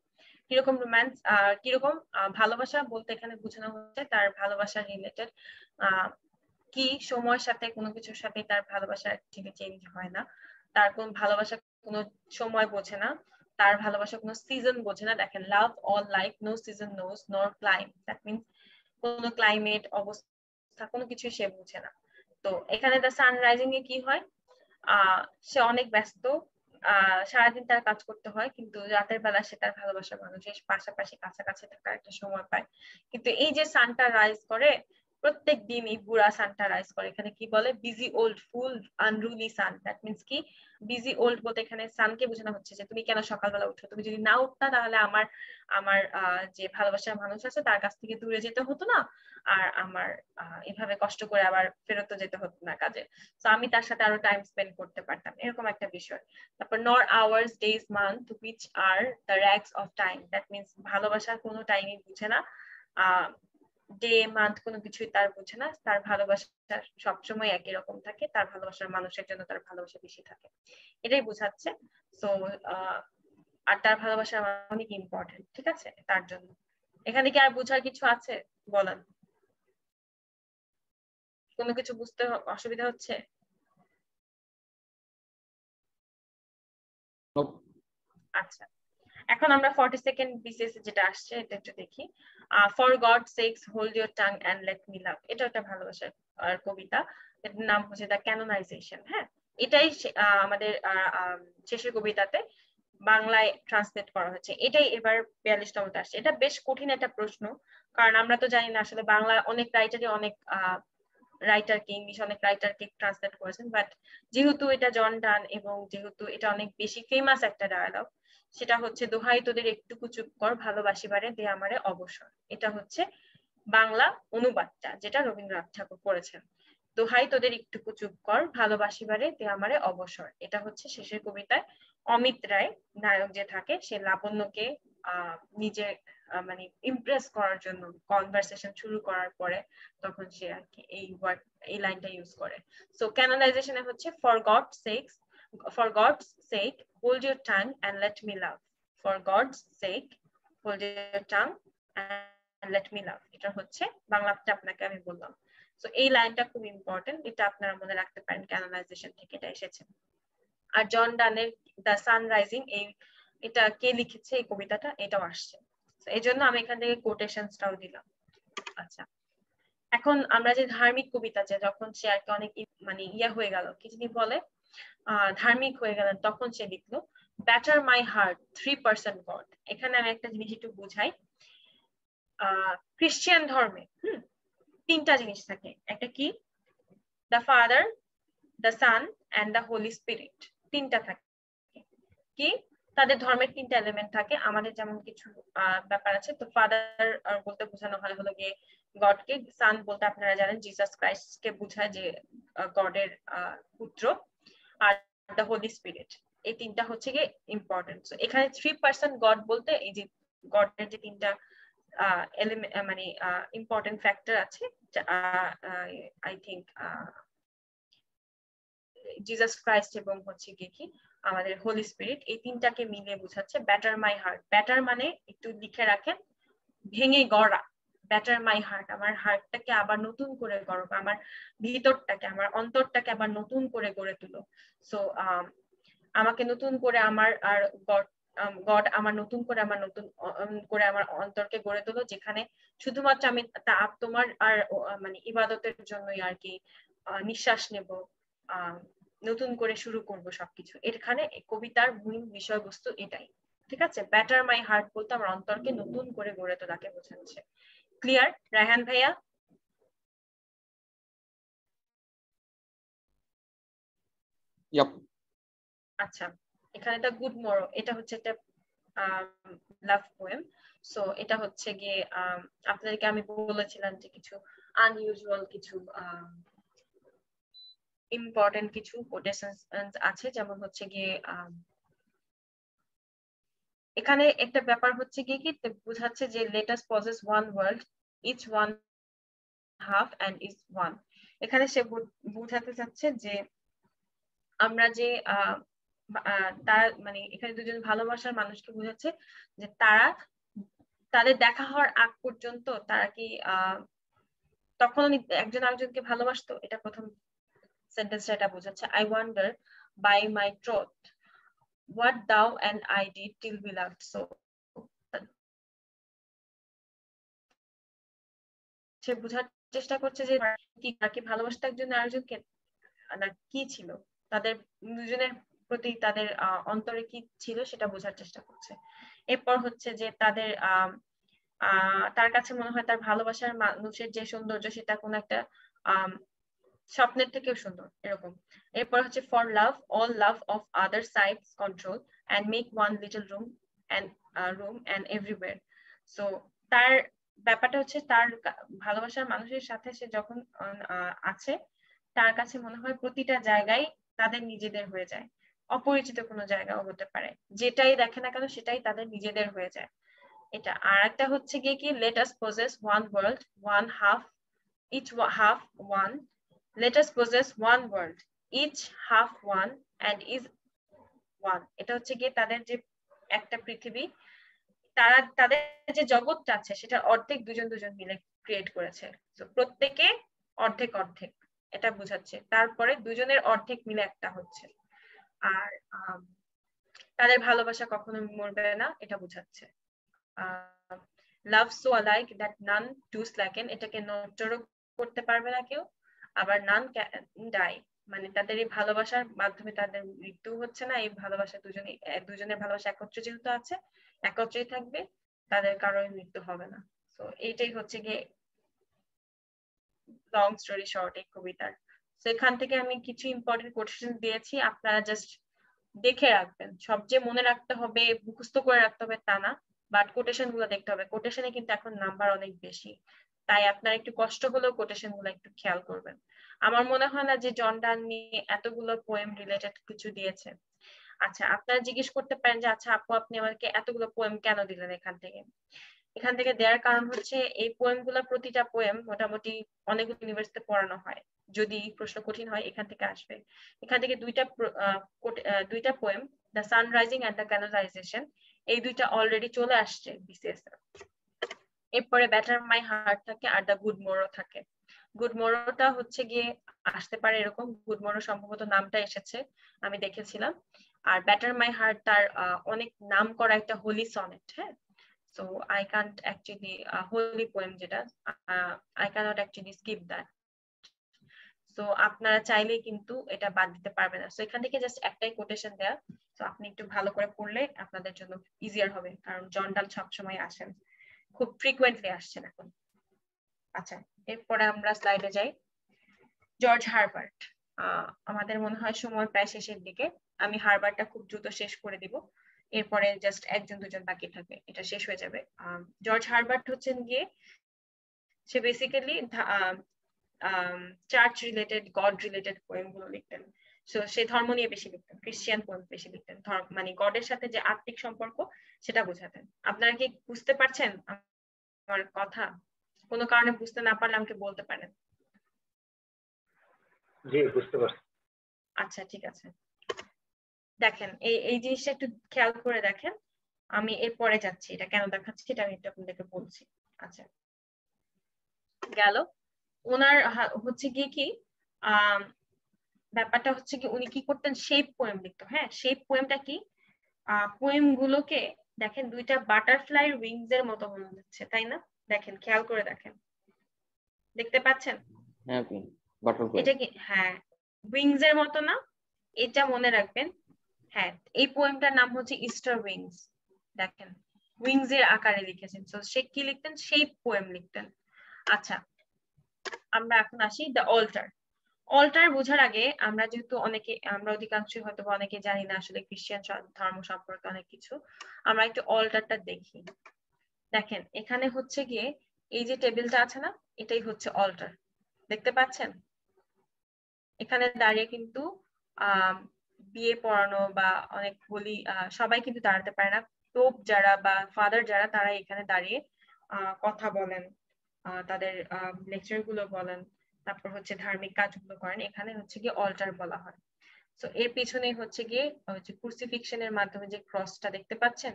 কিরকম রোম্যান্স, কিরকম ভালোবাসা বলতে এখানে বোঝানো হচ্ছে তার ভালোবাসা রিলেটেড, কি সময়ের সাথে কোনো কিছুর সাথে তার ভালোবাসা ঠিক চেঞ্জ হয় না, তার কোন ভালোবাসা কোনো সময় বোঝে না, তার ভালোবাসা কোনো সিজন বোঝে না। দেখেন, love all life, no season knows nor clime, that means কোনো ক্লাইমেট অবস্থা কোনো কিছু সে বুঝে না। তো এখানে দ্য সান রাইজিং এ কি হয়, সে অনেক ব্যস্ত, সারাদিন তার কাজ করতে হয়, কিন্তু রাতের বেলা সে তার ভালোবাসার মানুষের পাশাপাশি কাছাকাছি থাকার একটা সময় পায়। কিন্তু এই যে সানটা রাইজ করে প্রত্যেক দিন, এই বুড়া সানটা রাইজ করে, এখানে কি বলে, busy old fool unruly sun. That means কি, বিজি ওল্ড বলতে এখানে সানকে বোঝানো হচ্ছে যে তুমি কেন সকালবেলা উঠো, তুমি যদি না উঠতা তাহলে আমার আমার যে ভালোবাসার মানুষ আছে তার কাছ থেকে দূরে যেতে হতো না, আর আমার এভাবে কষ্ট করে আবার ফেরত যেতে হতো না কাজে। তো আমি তার সাথে আরো টাইম স্পেন্ড করতে পারতাম, এরকম একটা বিষয়। তারপর নর hours days month which are the rags of time, that means ভালোবাসার কোনো টাইমই বুঝে না, ডে মান্থ কোনো কিছুই তার বুঝে না, তার ভালোবাসা সবসময় একই রকম থাকে, তার ভালোবাসার মানুষের জন্য তার ভালোবাসা বেশি থাকে, এটাই বোঝাচ্ছে। তো আর তার ভালোবাসা অনেক ইম্পর্টেন্ট, ঠিক আছে তার জন্য। এখানে কি আর বোঝার কিছু আছে বলেন? কোনো কিছু বুঝতে অসুবিধা হচ্ছে? আচ্ছা, এখন আমরা 42nd বিসিএস যেটা আসছে এটা একটু দেখি। For God's sake hold your tongue and let me love, এটা একটা ভালোবাসার কবিতা, এর নাম হচ্ছে দ্য ক্যানোনাইজেশন। হ্যাঁ, এটাই আমাদের শেষের কবিতাতে বাংলায় ট্রান্সলেট করা হচ্ছে, এটাই এবার 42তমতে আসছে। এটা বেশ কঠিন একটা প্রশ্ন, কারণ আমরা তো জানি না আসলে বাংলা অনেক রাইটারই অনেক রাইটারকে, ইংলিশ অনেক রাইটারকে ট্রান্সলেট করেছেন, বাট যেহেতু এটা জন ডান এবং যেহেতু এটা অনেক বেশি ফেমাস একটা ডায়ালগ, সেটা হচ্ছে দোহাই তোদের একটুকু চুপ কর ভালোবাসিবারে দে আমারে অবসর। এটা হচ্ছে বাংলা অনুবাদটা যেটা রবীন্দ্রনাথ ঠাকুর করেছেন। দোহাই তোদের একটুকু চুপ কর ভালোবাসিবারে দে আমারে অবসর, এটা হচ্ছে শেষের কবিতায় অমিত রায় নায়ক যে থাকে সে লাবণ্যকে নিজে মানে ইমপ্রেস করার জন্য কনভারসেশন শুরু করার পরে তখন সে আর কি এই লাইনটা ইউজ করে। সো ক্যানোনাইজেশনে হচ্ছে for God's sake hold your tongue and let me love, for God's sake hold your tongue and let me love, এটা হচ্ছে বাংলাতে আপনাকে আমি বললাম। সো এই লাইনটা খুব ইম্পর্টেন্ট, এটা আপনারা মনে রাখতে পারেন, ক্যানোনাইজেশন থেকে এটা এসেছে। আর জন ডানের দ্য সান রাইজিং, এটা কে লিখেছে এই কবিতাটা, এটাও আসছে। এই জন্য আমি এখান থেকে কোটেশনসটাও দিলাম। আচ্ছা, এখন আমরা যে ধার্মিক কবিতা, যে যখন সে আর কি অনেক মানে ইয়া হয়ে গেল, কি জানি বলে, ধার্মিক হয়ে গেলেন, তখন সে লিখলো ব্যাটার মাই হার্ট 3% গড। এখানে আমি একটা জিনিস একটু বুঝাই। খ্রিস্টান ধর্মে তিনটা জিনিস থাকে, একটা কি, the Father, the Son and the Holy Spirit, তিনটা থাকে। কি, তাদের ধর্মের তিনটা এলিমেন্ট থাকে। আমাদের যেমন কিছু ব্যাপার আছে, তো ফাদার বলতে বোঝানো হয় হলো গিয়ে গডকে, সান বলতে আপনারা জানেন জিসাস ক্রাইস্টকে বোঝায়, যে গডের পুত্র, আর দ্য হোলি স্পিরিট, এই তিনটা হচ্ছে গিয়ে ইম্পর্টেন্ট। এখানে 3% গড বলতে এই যে গডের যে তিনটা মানে ইম্পর্টেন্ট ফ্যাক্টর আছে, আই থিঙ্ক জিসাস ক্রাইস্ট এবং হচ্ছে গিয়ে কি আমাদের হোলি স্পিরিট, এই তিনটাকে মিলিয়ে বোঝাচ্ছে ব্যাটার মাই হার্ট। ব্যাটার মানে একটু লিখে রাখেন, ভেঙে গড়া। ব্যাটার মাই হার্ট, আমার হার্টটাকে আবার নতুন করে গড়ো, আমার ভিতরটাকে, আমার অন্তরটাকে আবার নতুন করে গড়ে তুলো। সো আমাকে নতুন করে আমার আর গড আমার নতুন করে আমার অন্তরকে গড়ে তোলো, যেখানে শুধুমাত্র আমি তোমার আর মানে ইবাদতের জন্যই আর কি নিঃশ্বাস নেব, নতুন করে শুরু করব সবকিছু। এখানে কবিতার মূল বিষয়বস্তু এটাই, ঠিক আছে? ব্যাটার মাই হার্ট বলতে আমার অন্তরকে নতুন করে গড়ে তোলাকে বোঝাচ্ছে। ক্লিয়ার রায়হান ভাইয়া? আচ্ছা, এখানে একটা গুড মরো, এটা হচ্ছে একটা লাভ পোয়েম। সো এটা হচ্ছে গিয়ে আপনাদেরকে আমি বলেছিলাম যে কিছু আনইউজুয়াল কিছু ইম্পর্টেন্ট কিছু কোটেশনস আছে, যেমন হচ্ছে গিয়ে এখানে একটা ব্যাপার হচ্ছে গিয়ে কি বোঝাচ্ছে যে let us possess one world, each one hath and is one. এখানে সে বোঝাতে চাচ্ছে যে আমরা যে তারা মানে এখানে দুজন ভালোবাসার মানুষকে বোঝাচ্ছে যে তারা তাদের দেখা হওয়ার আগ পর্যন্ত তারা কি তখন একজন আরেকজনকে ভালোবাসতো। এটা প্রথম সেন্টেন্সটা এটা বোঝাচ্ছে। I wonder by my troth what thou and I did till we loved so। সে বোঝার চেষ্টা করছে যে কি ভালোবাসতো একজন আরেকজনকে, না কি ছিল তাদের দুজনের প্রতি, তাদের অন্তরে কি ছিল সেটা বোঝার চেষ্টা করছে। এরপর হচ্ছে যে তাদের তার কাছে মনে হয় তার ভালোবাসার মানুষের যে সৌন্দর্য সেটা কোন একটা স্বপ্নের থেকেও সুন্দর, এরকম। এরপর হচ্ছে for love all love of other sides control and make one little room and everywhere। So তার ব্যাপারটা হচ্ছে তার ভালোবাসার মানুষের সাথে সে যখন আছে, তার কাছে মনে হয় প্রতিটা জায়গায় তাদের নিজেদের হয়ে যায়, অপরিচিত কোনো জায়গাও হতে পারে, যেটাই দেখে না কেন সেটাই তাদের নিজেদের হয়ে যায়। এটা। আর একটা হচ্ছে গিয়ে কি let us possess one world, one half, each half one, let us possess one world, each half one and is one। এটা হচ্ছে গিয়ে তাদের যে একটা পৃথিবী, তারা তাদের যে জগৎটা আছে সেটা অর্ধেক দুজন দুজন মিলে ক্রিয়েট করেছে। তো প্রত্যেকে অর্ধেক অর্ধেক, এটা বোঝাচ্ছে। তারপরে দুজনের অর্ধেক মিলে একটা হচ্ছে। আর তাদের ভালোবাসা কখনো মরবে না, এটা বোঝাচ্ছে। Love so alike that none to slacken, এটাকে নড়চড় করতে পারবে না কেউ। আবার নান ক্যান ডাই, মানে তাদের এই ভালোবাসার মাধ্যমে তাদের মৃত্যু হচ্ছে না। এই ভালোবাসা দুজনের ভালোবাসা একত্রে যেহেতু আছে, একত্রেই থাকবে, তাদের কারোর মৃত্যু হবে না। তো এইটাই হচ্ছে গিয়ে লং স্টোরি শর্ট এই কবিতার। তো এখান থেকে আমি কিছু ইম্পর্টেন্ট কোটেশন দিয়েছি, আপনারা জাস্ট দেখে রাখবেন। সব যে মনে রাখতে হবে, মুখস্থ করে রাখতে হবে তা না, বাট কোটেশন গুলো দেখতে হবে। কোটেশনে কিন্তু এখন নাম্বার অনেক বেশি, তাই আপনার একটু কষ্ট হলেও কোটেশন গুলো একটু খেয়াল করবেন। আমার মনে হয় না যে জন ডান নিয়ে এতগুলো পোয়েম রিলেটেড কিছু দিয়েছে। আচ্ছা, আপনারা জিজ্ঞেস করতে পারেন যে আচ্ছা আপু আপনি আমাকে এতগুলো পোয়েম কেন দিলেন এখান থেকে? এখান থেকে দেওয়ার কারণ হচ্ছে এই পোয়েম গুলা, প্রতিটা পোয়েম মোটামুটি অনেকগুলো ইউনিভার্সিটিতে পড়ানো হয়। যদি প্রশ্ন কঠিন হয় এখান থেকে আসবে। এখান থেকে দুইটা poem, the Sun Rising and the Canonization, এই দুইটা অলরেডি চলে আসছে বিসিএস। এরপরে ব্যাটার মাই হার্ট থাকে আর দ্য গুড মোরো থাকে। গুড মোরোটা হচ্ছে গিয়ে আসতে পারে এরকম, গুড মোরো সম্ভবত নামটা এসেছে, আমি দেখেছিলাম। আর ব্যাটার মাই হার্ট তার অনেক নাম করা একটা হোলি সনেট। হ্যাঁ, So I can't actually holy poem যেটা I cannot actually skip that. So আপনারা চাইলে কিন্তু এটা বাদ দিতে পারবেন না। সো এখান থেকে জাস্ট একটাই কোটেশন দেয়া, তো আপনি একটু ভালো করে পড়লে আপনাদের জন্য ইজিয়ার হবে, কারণ জন ডাল সবসময় আসেন, খুব ফ্রিকুয়েন্টলি আসছেন এখন। আচ্ছা, এরপরে আমরা স্লাইডে যাই। জর্জ হারবার্ট, আমাদের মনে হয় সময় প্রায় শেষের দিকে, আমি হারবার্টটা খুব দ্রুত শেষ করে দিব, এরপরে জাস্ট একজন দুজন বাকি থাকবে, এটা শেষ হয়ে যাবে। জর্জ হারবার্ট হচ্ছেন গিয়ে, সে basically church related, God related poem গুলো লিখতেন। সো সে ধর্ম নিয়ে বেশি লিখতেন, খ্রিস্টিয়ান পোয়েম বেশি লিখতেন, মানে গডের সাথে যে আত্মিক সম্পর্ক সেটা বোঝাতেন। আপনারা কি বুঝতে পারছেন আমার কথা? কোনো কারণে বুঝতে না পারলে আমাকে বলতে পারেন। জি, বুঝতে পারছি। আচ্ছা, ঠিক আছে। দেখেন এই জিনিসটা একটু খেয়াল করে দেখেন, আমি এরপরে যাচ্ছি, এটা কেন দেখাচ্ছি এটা আমি একটু আপনাদেরকে বলছি। আচ্ছা, গেল। ওনার হচ্ছে গিয়ে কি ব্যাপারটা হচ্ছে কি, উনি কি করতেন, শেপ পোয়েম লিখতো। হ্যাঁ, শেপ পোয়েমটা কি, পোয়েম গুলোকে দেখেন দুইটা বাটারফ্লাই উইংস এর মতো মনে হচ্ছে, তাই না? দেখেন, খেয়াল করে দেখেন, দেখতে পাচ্ছেন? হ্যাঁ, বাটারফ্লাই। এটা কি, হ্যাঁ, উইংস এর মতো না? এটা মনে রাখবেন। হ্যাঁ, এই পোয়েমটার নাম হচ্ছে ইস্টার উইংস। দেখেন, উইংস এর আকারে লিখেছেন। তো সে কি লিখতেন, শেপ পোয়েম লিখতেন। আচ্ছা, আমরা এখন আসি দ্য অল্টার। অল্টার বোঝার আগে আমরা যেহেতু আমরা অধিকাংশই হয়তো অনেকে জানি না আসলে খ্রিস্টান ধর্ম সম্পর্কে অনেক কিছু, আমরা একটু অল্টারটা দেখি। দেখেন, এখানে হচ্ছে গিয়ে এই যে টেবিলটা আছে না, এটাই হচ্ছে অল্টার, দেখতে পাচ্ছেন? এখানে দাঁড়িয়ে কিন্তু বিয়ে পড়ানো বা অনেক বলি সবাই কিন্তু দাঁড়াতে পারে না, পোপ যারা বা ফাদার যারা, তারা এখানে দাঁড়িয়ে কথা বলেন, তাদের লেকচার গুলো বলেন, তারপর হচ্ছে ধার্মিক কাজগুলো করেন, এখানে হচ্ছে গিয়ে অল্টার বলা হয়। তো এর পিছনে হচ্ছে গিয়ে ক্রুসিফিকশনের মাধ্যমে যে ক্রসটা দেখতে পাচ্ছেন,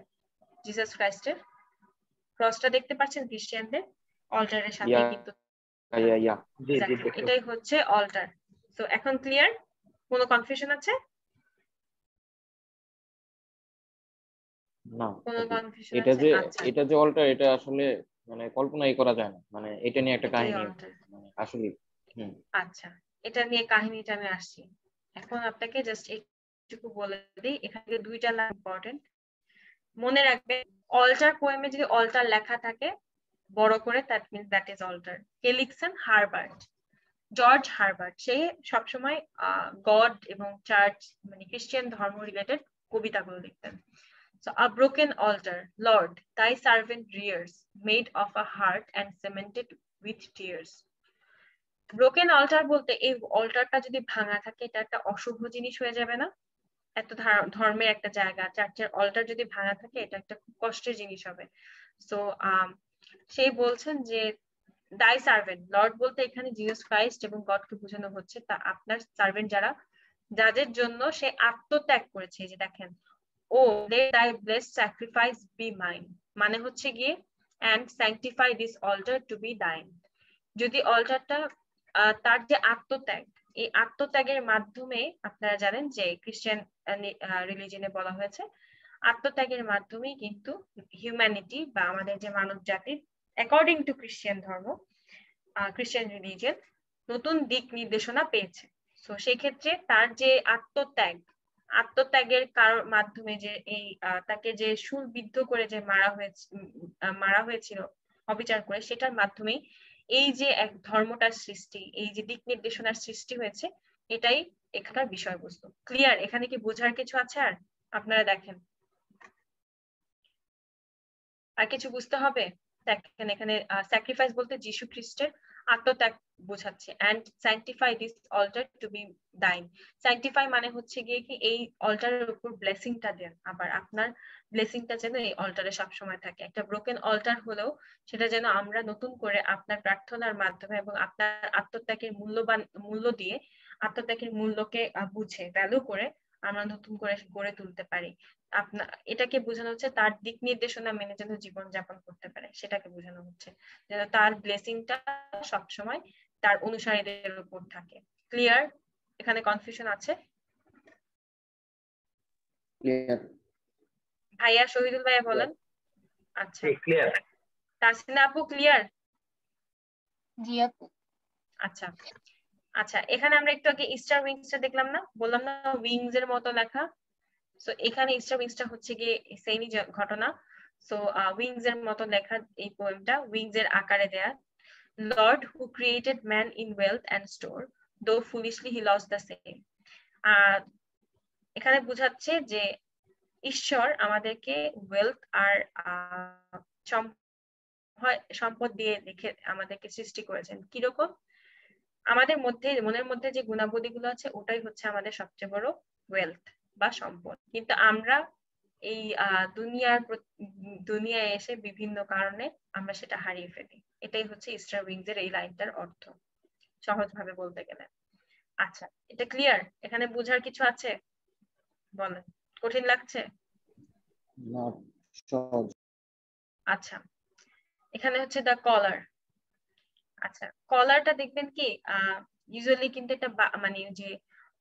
জিসাস ক্রাইস্টের ক্রসটা দেখতে পাচ্ছেন খ্রিস্টানদের অল্টারের সাথে কিন্তু, এটাই হচ্ছে অল্টার। তো এখন ক্লিয়ার? কোনো কনফিউশন আছে? না, কোনো কনফিউশন এটা আছে? যে আচ্ছা, এটা যে অল্টার, এটা আসলে মানে কল্পনাই করা যায় না, মানে এটা নিয়ে একটা এটাই কাহিনী অল্টার। মানে আসলে। আচ্ছা, এটা নিয়ে কাহিনীটা আমি আসছি। এখন আপনাকে জাস্ট একটু বলে দিই, এখানে দুইটা লাইন ইম্পর্টেন্ট মনে রাখবেন। অল্টার পোয়েমে যদি অল্টার লেখা থাকে বড় করে, that means that is altar. কে লিখছেন? Herbert, George Herbert. সে সবসময় গড এবং চার্চ মানে খ্রিস্টান ধর্ম রিলেটেড কবিতাগুলো লিখতেন। So a broken altar, Lord, thy servant rears, made of a heart and cemented with tears. Broken altar বলতে এই অল্টারটা যদি ভাঙা থাকে, এটা একটা অশুভ জিনিস হয়ে যাবে না? এত ধর্মের একটা জায়গা, চার্চের অল্টার যদি ভাঙা থাকে, এটা একটা খুব কষ্টের জিনিস হবে। সো সেই বলছেন যে দাই সার্ভেন্ট, লর্ড বলতে এখানে জিসাস ক্রাইস্ট এবং গডকে বোঝানো হচ্ছে, তা আপনার সার্ভেন্ট যারা, যাদের জন্য সে আত্মত্যাগ করেছে। যে দেখেন, ও let thy blessed sacrifice be mine, মানে হচ্ছে গিয়ে and sanctify this altar to be thine। যদি অল্টারটা তার যে আত্মত্যাগ, এই আত্মত্যাগের মাধ্যমে, আপনারা জানেন যে খ্রিস্টান রিলিজনে বলা হয়েছে আত্মত্যাগের মাধ্যমেই কিন্তু হিউম্যানিটি বা আমাদের যে মানব জাতির অ্যাকর্ডিং টু খ্রিস্টান ধর্ম, খ্রিস্টান রিলিজন নতুন দিক নির্দেশনা পেয়েছে। তো সেই ক্ষেত্রে তার যে আত্মত্যাগের মাধ্যমে যে এই তাকে যে শুলবিদ্ধ করে যে মারা হয়েছিল অবিচার করে, সেটার মাধ্যমে এই যে এক ধর্মটার সৃষ্টি, এই যে দিক নির্দেশনার সৃষ্টি হয়েছে, এটাই এখানকার বিষয়বস্তু। ক্লিয়ার? এখানে কি বোঝার কিছু আছে? আর আপনারা দেখেন, আর কিছু বুঝতে হবে? দেখেন, এখানে স্যাক্রিফাইস বলতে যীশু খ্রিস্টের আত্মত্যাগ বোঝাচ্ছে, and sanctify this altar to be thine। sanctify মানে হচ্ছে গিয়ে কি এই অল্টারের উপর ব্লেসিংটা দেন, আবার আপনার ব্লেসিংটা যেন এই অল্টারে সবসময় থাকে। একটা ব্রোকেন অল্টার হলেও সেটা যেন আমরা নতুন করে আপনার প্রার্থনার মাধ্যমে এবং আপনার আত্মত্যাগের মূল্য দিয়ে, আত্মত্যাগের মূল্যকে বুঝে ভ্যালু করে আমরা নতুন করে গড়ে তুলতে পারি। আপনার এটাকে বোঝানো হচ্ছে তার দিক নির্দেশনা মেনে যেন জীবন যাপন করতে পারে, সেটাকে বোঝানো হচ্ছে, যেন তার ব্লেসিংটা সবসময় তার অনুসারীদের উপর থাকে। ক্লিয়ার? এখানে কনফিউশন আছে? ক্লিয়ার। ভাইয়া, শহীদুল ভাইয়া বলেন। আচ্ছা ক্লিয়ার। তাসিনা আপু ক্লিয়ার? জি আপু। আচ্ছা আচ্ছা, এখানে আমরা একটু আগে ইস্টার উইংসটা দেখলাম না, বললাম না উইংস এর মতো লেখা। সো এখানে ইস্টার উইংসটা হচ্ছে গিয়ে সেমই ঘটনা। সো উইংস এর মতো লেখা এই পোয়েমটা, উইংস এর আকারে দেয়া। Lord who created man in wealth and store, though foolishly he lost the same. এখানে বোঝাচ্ছে যে ঈশ্বর আমাদেরকে ওয়েলথ আর সম্পদ দিয়ে লিখে আমাদেরকে সৃষ্টি করেছেন। কিরকম? আমাদের মধ্যে মনের মধ্যে যে গুণাবলী গুলো আছে ওটাই হচ্ছে আমাদের সবচেয়ে বড় ওয়েলথ বা সম্পদ। কিন্তু আমরা এই দুনিয়ায় এসে বিভিন্ন কারণে আমরা সেটা হারিয়ে ফেলি। এটাই হচ্ছে ইস্টার উইংস এর এই লাইনটার অর্থ, সহজভাবে বলতে গেলে। আচ্ছা, এটা ক্লিয়ার? এখানে বোঝার কিছু আছে? বলেন, কঠিন লাগছে? না, সহজ। আচ্ছা, এখানে হচ্ছে দা কলার। আচ্ছা, কলারটা দেখবেন কি ইউজুয়ালি কিন্তু এটা মানে যে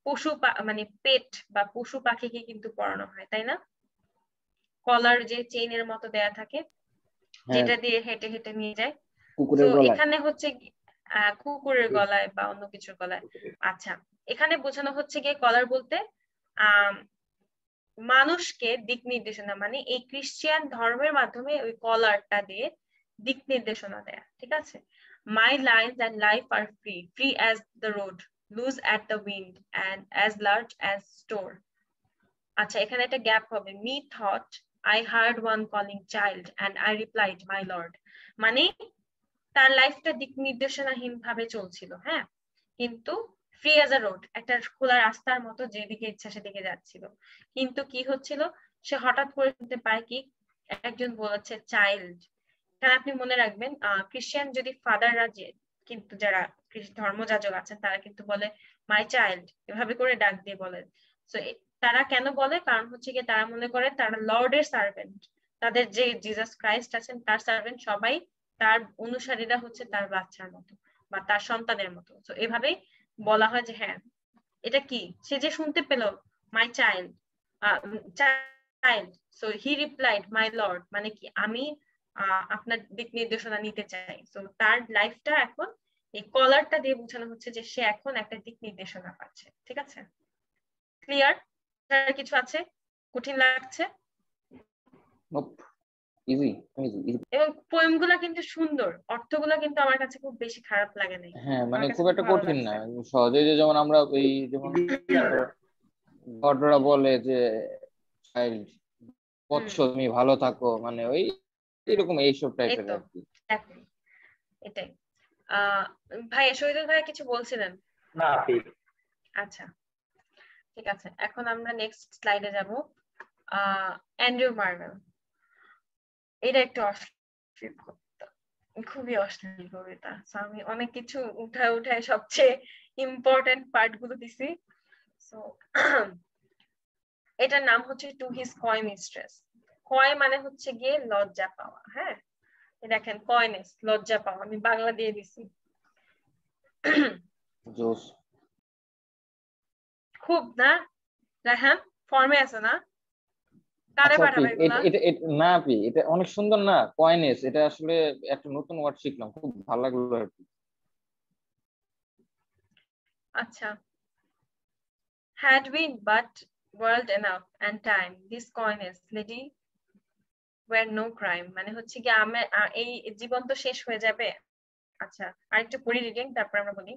পশু মানে পেট বা পশু পাখিকে কিন্তু পরানো হয়, তাই না? কলার যে চেইনের মতো দেয়া থাকে, যেটা দিয়ে হেঁটে হেঁটে নিয়ে যায়। তো এখানে হচ্ছে কুকুরের গলায় বা অন্য কিছুর গলায়। আচ্ছা, এখানে বোঝানো হচ্ছে গিয়ে কলার বলতে মানুষকে দিক নির্দেশনা, মানে এই খ্রিস্টান ধর্মের মাধ্যমে ওই কলারটা দিয়ে দিক নির্দেশনা দেয়া, ঠিক আছে? My lines and life are free, free as the road, loose at the wind, and as large as store. আচ্ছা, এখানে একটা গ্যাপ হবে। Me thought I heard one calling child, and I replied, my lord. মানে তার লাইফটা দিক নির্দেশনাহীন ভাবে চলছিল, হ্যাঁ, কিন্তু ফ্রি অ্যাজ আ রোড, একটা খোলা রাস্তার মতো যেদিকে ইচ্ছা সেদিকে যাচ্ছিল। কিন্তু কি হচ্ছিল, সে হঠাৎ করে শুনতে পায় কি একজন বলেছে চাইল্ড। এখানে আপনি মনে রাখবেন খ্রিস্টান যদি ফাদাররা, যে কিন্তু যারা ধর্মযাজক আছেন তারা কিন্তু বলে মাই চাইল্ড, এভাবে করে ডাক দিয়ে বলে। তো তারা কেন বলে? কারণ হচ্ছে কি তারা মনে করে তারা লর্ডের সার্ভেন্ট, তাদের যে জিসাস ক্রাইস্ট আছেন তার সার্ভেন্ট, সবাই তার অনুসারীরা হচ্ছে তার বাচ্চার মতো বা তার সন্তানের মতো। তো এভাবেই বলা হয় যে হ্যাঁ, এটা কি সে যে শুনতে পেল my child, child, so he replied my lord, মানে কি আমি আপনার দিক নির্দেশনা নিতে চাই। তো তার লাইফটা এখন এই কলারটা দিয়ে বোঝানো হচ্ছে যে সে এখন একটা দিক নির্দেশনা পাচ্ছে। ঠিক আছে, ক্লিয়ার? কিছু আছে কঠিন লাগছে? ইজি। এবং পোয়েমগুলো কিন্তু সুন্দর, অর্থগুলো কিন্তু আমার কাছে খুব বেশি খারাপ লাগে নাই। হ্যাঁ, মানে খুব একটা কঠিন না, সহজে। যে যেমন আমরা এই যেমন গডরা বলে যে চাইল্ড, বৎস তুমি ভালো থাকো, মানে ওই এরকম এইসব টাইপের আর কি। এটাই। ভাই শহীদুল ভাই কিছু বলছিলেন? না, আচ্ছা ঠিক আছে, এখন আমরা নেক্সট স্লাইডে যাব। অ্যান্ড্রু মার্ভেল, এটা একটু অশ্লীল কবিতা, খুবই অশ্লীল কবিতা। আমি অনেক কিছু উঠায় সবচেয়ে ইম্পর্টেন্ট পার্ট গুলো দিছি। সো এটার নাম হচ্ছে টু হিজ কয় মিস্ট্রেস। কয় মানে হচ্ছে গিয়ে লজ্জা পাওয়া। হ্যাঁ, দেখেন কয়নেস, লজ্জা পাওয়া, আমি বাংলা দিয়ে দিছি। খুব না রায়হান, ফর্মে আছে না? কারে পাঠাবে এগুলা? না আপি, এটা অনেক সুন্দর না, কয়নেস। এটা আসলে একটা নতুন ওয়ার্ড শিখলাম, খুব ভালো লাগলো আর কি। আচ্ছা, had we but world enough and time, this coyness lady were no crime, মানে হচ্ছে কি এই জীবন তো শেষ হয়ে যাবে। আচ্ছা, আরেকটু পড়ি রিডিং, তারপর আমরা বলি।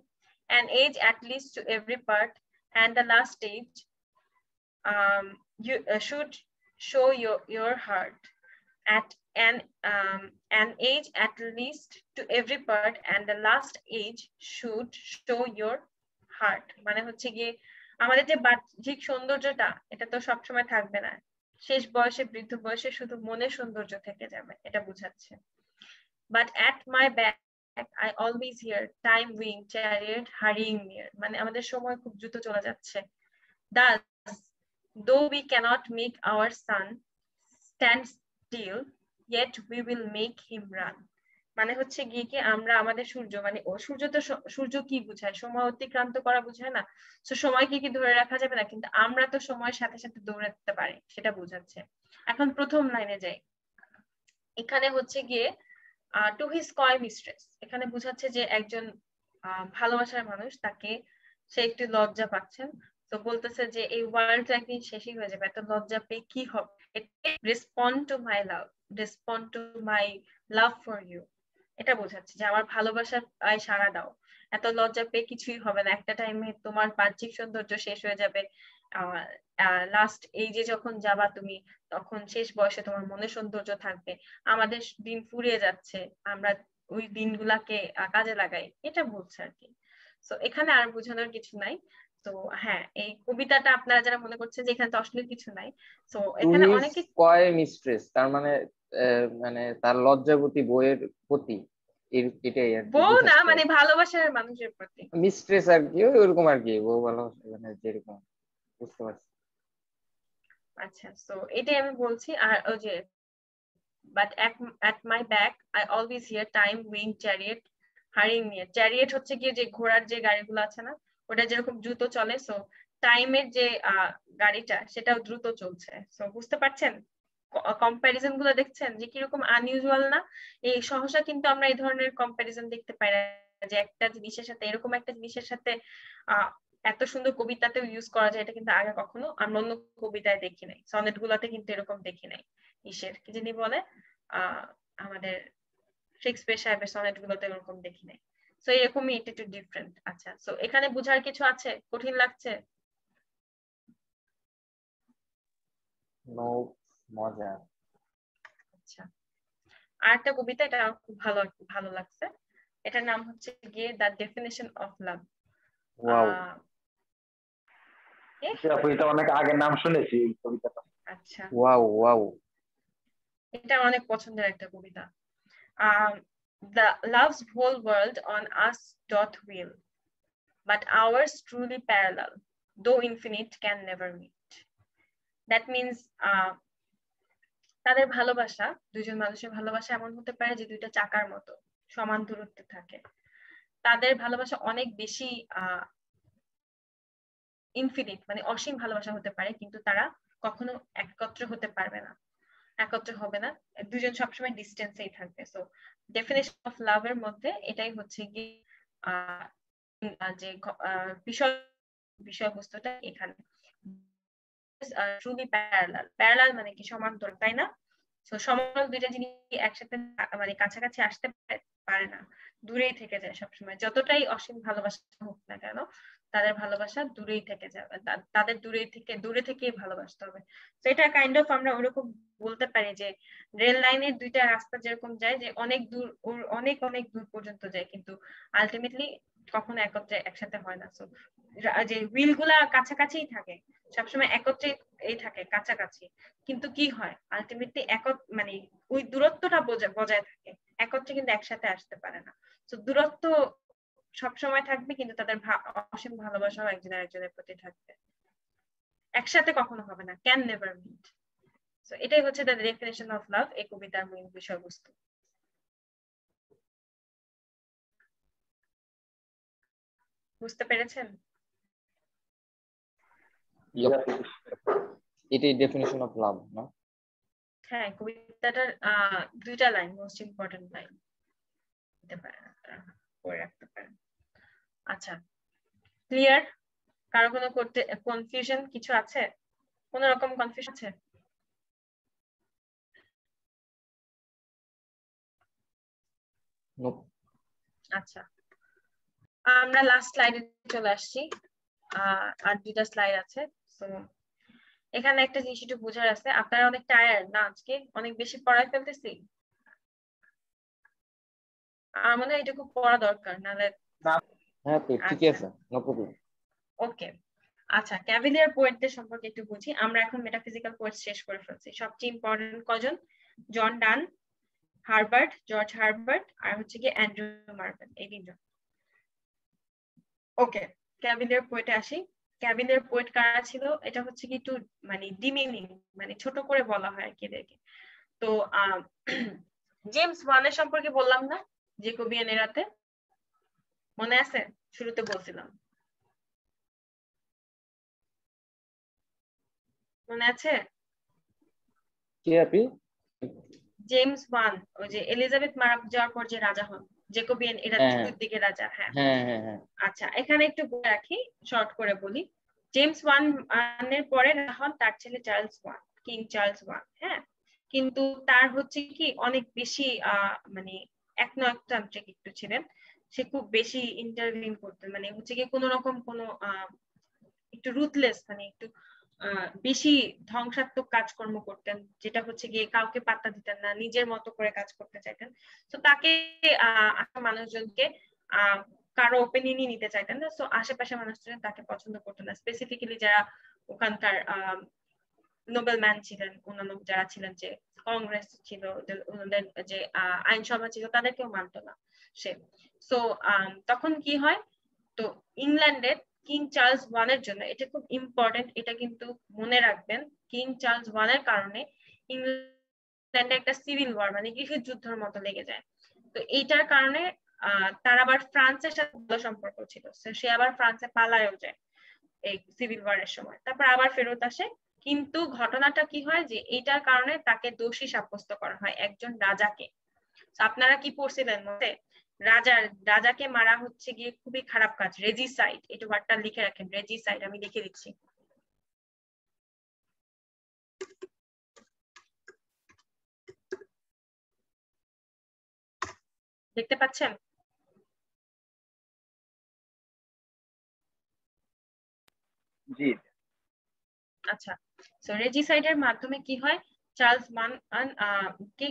An age at least to every part, and the last stage you should show your heart. At an age at least to every part, and the last age should show your heart, মানে হচ্ছে গিয়ে আমাদের যে বাহ্যিক সৌন্দর্যটা এটা তো সবসময় থাকবে না, শেষ বয়সে, বৃদ্ধ বয়সে শুধু মনের সৌন্দর্য থেকে যাবে, এটা বোঝাচ্ছে। But at my back I always hear time wing chariot hurrying near, মানে আমাদের সময় খুব দ্রুত চলে যাচ্ছে। Thus, though we cannot make our sun stand still, yet we will make him run, মানে হচ্ছে গিয়ে কি আমরা আমাদের সূর্য, মানে ও সূর্য তো, সূর্য কি বুঝায়? সময় অতিক্রান্ত করা বুঝায় না? তো সময়কে কি ধরে রাখা যাবে না? কিন্তু আমরা তো সময়ের সাথে সাথে দৌড়াতে পারি, সেটা বোঝাচ্ছে। এখন প্রথম লাইনে যাই। এখানে হচ্ছে গিয়ে টু হিজ কয় মিস্ট্রেস, এখানে বোঝাচ্ছে যে একজন ভালোবাসার মানুষ, তাকে সে একটু লজ্জা পাচ্ছেন, তো বলতেছে যে এই ওয়ার্ল্ডটা একদিন শেষই হয়ে যাবে, এত লজ্জা পেয়ে কি হবে, respond to my love, respond to my love for you, এটা বোঝাচ্ছে যে আমার ভালোবাসার সাড়া দাও, এত লজ্জা পেয়ে কিছুই হবে না, একটা টাইমে তোমার বাহ্যিক সৌন্দর্য শেষ হয়ে যাবে, লাস্ট এই যে যখন যাবা তুমি, তখন শেষ বয়সে তোমার মনে সৌন্দর্য থাকবে, আমাদের দিন ফুরিয়ে যাচ্ছে, আমরা ওই দিনগুলাকে কাজে লাগাই, এটা বলছে আর কি। তো এখানে আর বোঝানোর কিছু নাই। তো হ্যাঁ, এই কবিতাটা আপনারা যারা মনে করছেন যে এখানে তো অশ্লীল কিছু নাই, তো এখানে অনেকে কয় মিস্ট্রেস তার মানে মানে তার লজ্জাবতী বইয়ের প্রতি এটাই আর কি বউ না, বুঝাচ্ছে। মানে ভালোবাসার মানুষের প্রতি মিস্ট্রেস আর কি ওরকম আর কি, বউ ভালোবাসা মানে যেরকম, বুঝতে পারছি। আচ্ছা, তো এটাই আমি বলছি। আর ওই যে but at my back I always hear time wind chariot hurrying near, chariot হচ্ছে কি যে ঘোড়ার যে গাড়িগুলো আছে না, ওটা যেরকম দ্রুত চলে, সো টাইমের যে গাড়িটা সেটাও দ্রুত চলছে। সো বুঝতে পারছেন কম্পারিজন গুলো, দেখছেন যে কিরকম আনইউজুয়াল না? এই সহসা কিন্তু আমরা এই ধরনের কম্পারিজন দেখতে পাই না, যে একটা জিনিসের সাথে, এরকম একটা জিনিসের সাথে এত সুন্দর কবিতাতেও ইউজ করা যায়, এটা কিন্তু আগে কখনো আমরা অন্য কবিতায় দেখি নাই, সনেট গুলাতে কিন্তু এরকম দেখি নাই। ইসের কি যিনি বলে আমাদের শেক্সপিয়ার সাহেবের সনেট গুলোতে এরকম দেখি নাই। সো এরকমই, এটা একটু ডিফারেন্ট। আচ্ছা, সো এখানে বোঝার কিছু আছে, কঠিন লাগছে? নো, মজা। আচ্ছা, আর একটা কবিতা, এটা আমার খুব ভালো ভালো লাগছে, এটার নাম হচ্ছে গিয়ে the definition of love. Wow, আপু এটা অনেক আগে নাম শুনেছি এই কবিতাটা। আচ্ছা, ওয়াও ওয়াও। এটা অনেক পছন্দের একটা কবিতা। The love's whole world on us doth will, but ours truly parallel, though infinite can never meet. That means তাদের ভালোবাসা, দুইজন মানুষের ভালোবাসা এমন হতে পারে যে দুইটা চাকার মতো সমান দূরত্বে থাকে, তাদের ভালোবাসা অনেক বেশি ইনফিনিট, মানে অসীম ভালোবাসা হতে পারে, কিন্তু তারা কখনো একত্র হতে পারবে না, একত্র হবে না, দুজন সবসময় ডিস্টেন্সেই থাকবে। সো ডেফিনেশন অফ লাভ এর মধ্যে এটাই হচ্ছে কি যে বিষয়বস্তুটা এখানে ট্রুলি প্যারালাল, প্যারালাল মানে কি সমান্তরাল, তাই না? তো সমান্তরাল দুইটা জিনিস একসাথে মানে কাছাকাছি আসতে পারে না, দূরেই থেকে যায় সবসময়, যতটাই অসীম ভালোবাসা হোক না কেন, তাদের ভালোবাসা দূরেই থেকে যাবে, তাদের দূরে থেকেই ভালোবাসতে হবে। তো এটা কাইন্ড অফ আমরা ওরকম বলতে পারি যে রেল লাইনের দুইটা রাস্তা যেরকম যায়, যে অনেক দূর, অনেক অনেক দূর পর্যন্ত যায়, কিন্তু আলটিমেটলি কখনো একত্রে একসাথে হয় না। তো যে হুইল গুলা কাছাকাছিই থাকে, সবসময় একত্রে এই থাকে কাছাকাছি, কিন্তু কি হয় আলটিমেটলি মানে ওই দূরত্বটা বজায় থাকে, একত্রে কিন্তু একসাথে আসতে পারে না। তো দূরত্ব সবসময় থাকবে, কিন্তু তাদের অসীম ভালোবাসাও একজন আরেকজনের প্রতি থাকবে, একসাথে কখনো হবে না, ক্যান নেভার মিট। তো এটাই হচ্ছে দ্য ডেফিনেশন অফ লাভ, এই কবিতার মূল বিষয়বস্তু। বুঝতে পেরেছেন? এটাই ডেফিনিশন অফ লাভ না? হ্যাঁ, কবিতাটার দুইটা লাইন মোস্ট ইম্পর্টেন্ট লাইন দিতে পারেন, আপনারা করে রাখতে পারেন। আচ্ছা, ক্লিয়ার? কারো কোনো কনফিউশন কিছু আছে? কোন রকম কনফিউশন আছে? আচ্ছা, আমরা লাস্ট স্লাইডে চলে আসছি, আর দুইটা স্লাইড আছে। তো এখানে একটা জিনিস একটু বোঝার আছে, আপনারা অনেক টায়ার্ড না আজকে, অনেক বেশি পড়ায় ফেলতেছি, আমার মনে হয় এটুকু পড়া দরকার, নাহলে। হ্যাঁ তো ঠিক আছে, নো প্রবলেম। ওকে, আচ্ছা, ক্যাভিলিয়ার পোয়েটদের সম্পর্কে একটু বুঝি। আমরা এখন মেটাফিজিক্যাল পোয়েট শেষ করে ফেলছি। সবচেয়ে ইম্পর্টেন্ট কজন? জন ডান, হার্বার্ট, জর্জ হার্বার্ট, আর হচ্ছে কি অ্যান্ড্রু মার্ভেল, এই তিনজন। ওকে, ক্যাভিলিয়ার পোয়েটে আসি। ক্যাভিলিয়ার পোয়েট কারা ছিল? এটা হচ্ছে কি একটু মানে ডিমিনিং, মানে ছোট করে বলা হয় আর কি এদেরকে। তো জেমস ওয়ানের সম্পর্কে বললাম না, জেকোবিয়ান এরাতে, মনে আছে? শুরুতে বলছিলাম, মনে আছে? কে আপনি? জেমস ওয়ান ওই যে এলিজাবেথ মারা যাওয়ার পর যে রাজা হন জেকোবিয়ান এরা হ্যাঁ শুরুর দিকে রাজা। হ্যাঁ হ্যাঁ হ্যাঁ হ্যাঁ আচ্ছা এখানে একটু বলে রাখি শর্ট করে বলি। জেমস ওয়ান এর পরে হন তার ছেলে Charles one, king Charles one. হ্যাঁ কিন্তু তার হচ্ছে কি অনেক বেশি মানে একনায়কতান্ত্রিক একটু ছিলেন, সে খুব বেশি ইন্টারভিন করতেন, মানে হচ্ছে কি কোনো রকম কোনো একটু রুথলেস, মানে একটু বেশি ধ্বংসাত্মক কাজকর্ম করতেন, যেটা হচ্ছে গিয়ে কাউকে পাত্তা দিতেন না, নিজের মতো করে কাজ করতে চাইতেন। তো তাকে মানুষজনকে কারো ওপিনিয়নই নিতে চাইতেন না, তো আশেপাশে মানুষজন তাকে পছন্দ করতো না, স্পেসিফিক্যালি যারা ওখানকার নোবেল ম্যান ছিলেন, অন্যান্য যারা ছিলেন, যে কংগ্রেস ছিল, ওনাদের যে আইনসভা ছিল, তাদেরকেও মানতো না সে। তো তখন কি হয়, তো ইংল্যান্ডের কিং চার্লস ওয়ানের জন্য এটা খুব ইম্পর্টেন্ট, এটা কিন্তু মনে রাখবেন, কিং চার্লস ওয়ানের কারণে ইংল্যান্ডে একটা সিভিল ওয়ার মানে গৃহযুদ্ধের মতো লেগে যায়। তো এইটার কারণে তার আবার ফ্রান্সের সাথে ভালো সম্পর্ক ছিল, সে আবার ফ্রান্সে পালায়ও যায় এই সিভিল ওয়ারের সময়, তারপর আবার ফেরত আসে। কিন্তু ঘটনাটা কি হয় যে এইটার কারণে তাকে দোষী সাব্যস্ত করা হয় একজন রাজাকে। আপনারা কি পড়ছিলেন মতে, রাজাকে মারা হচ্ছে গিয়ে খুবই খারাপ কাজ, রেজিসাইড, এটা ওয়ার্ডটা লিখে রাখেন, রেজিসাইড, আমি লিখে দিচ্ছি। দেখতে পাচ্ছেন? জি আচ্ছা, সো রেজিসাইডের মাধ্যমে কি হয়, চার্লস মান কে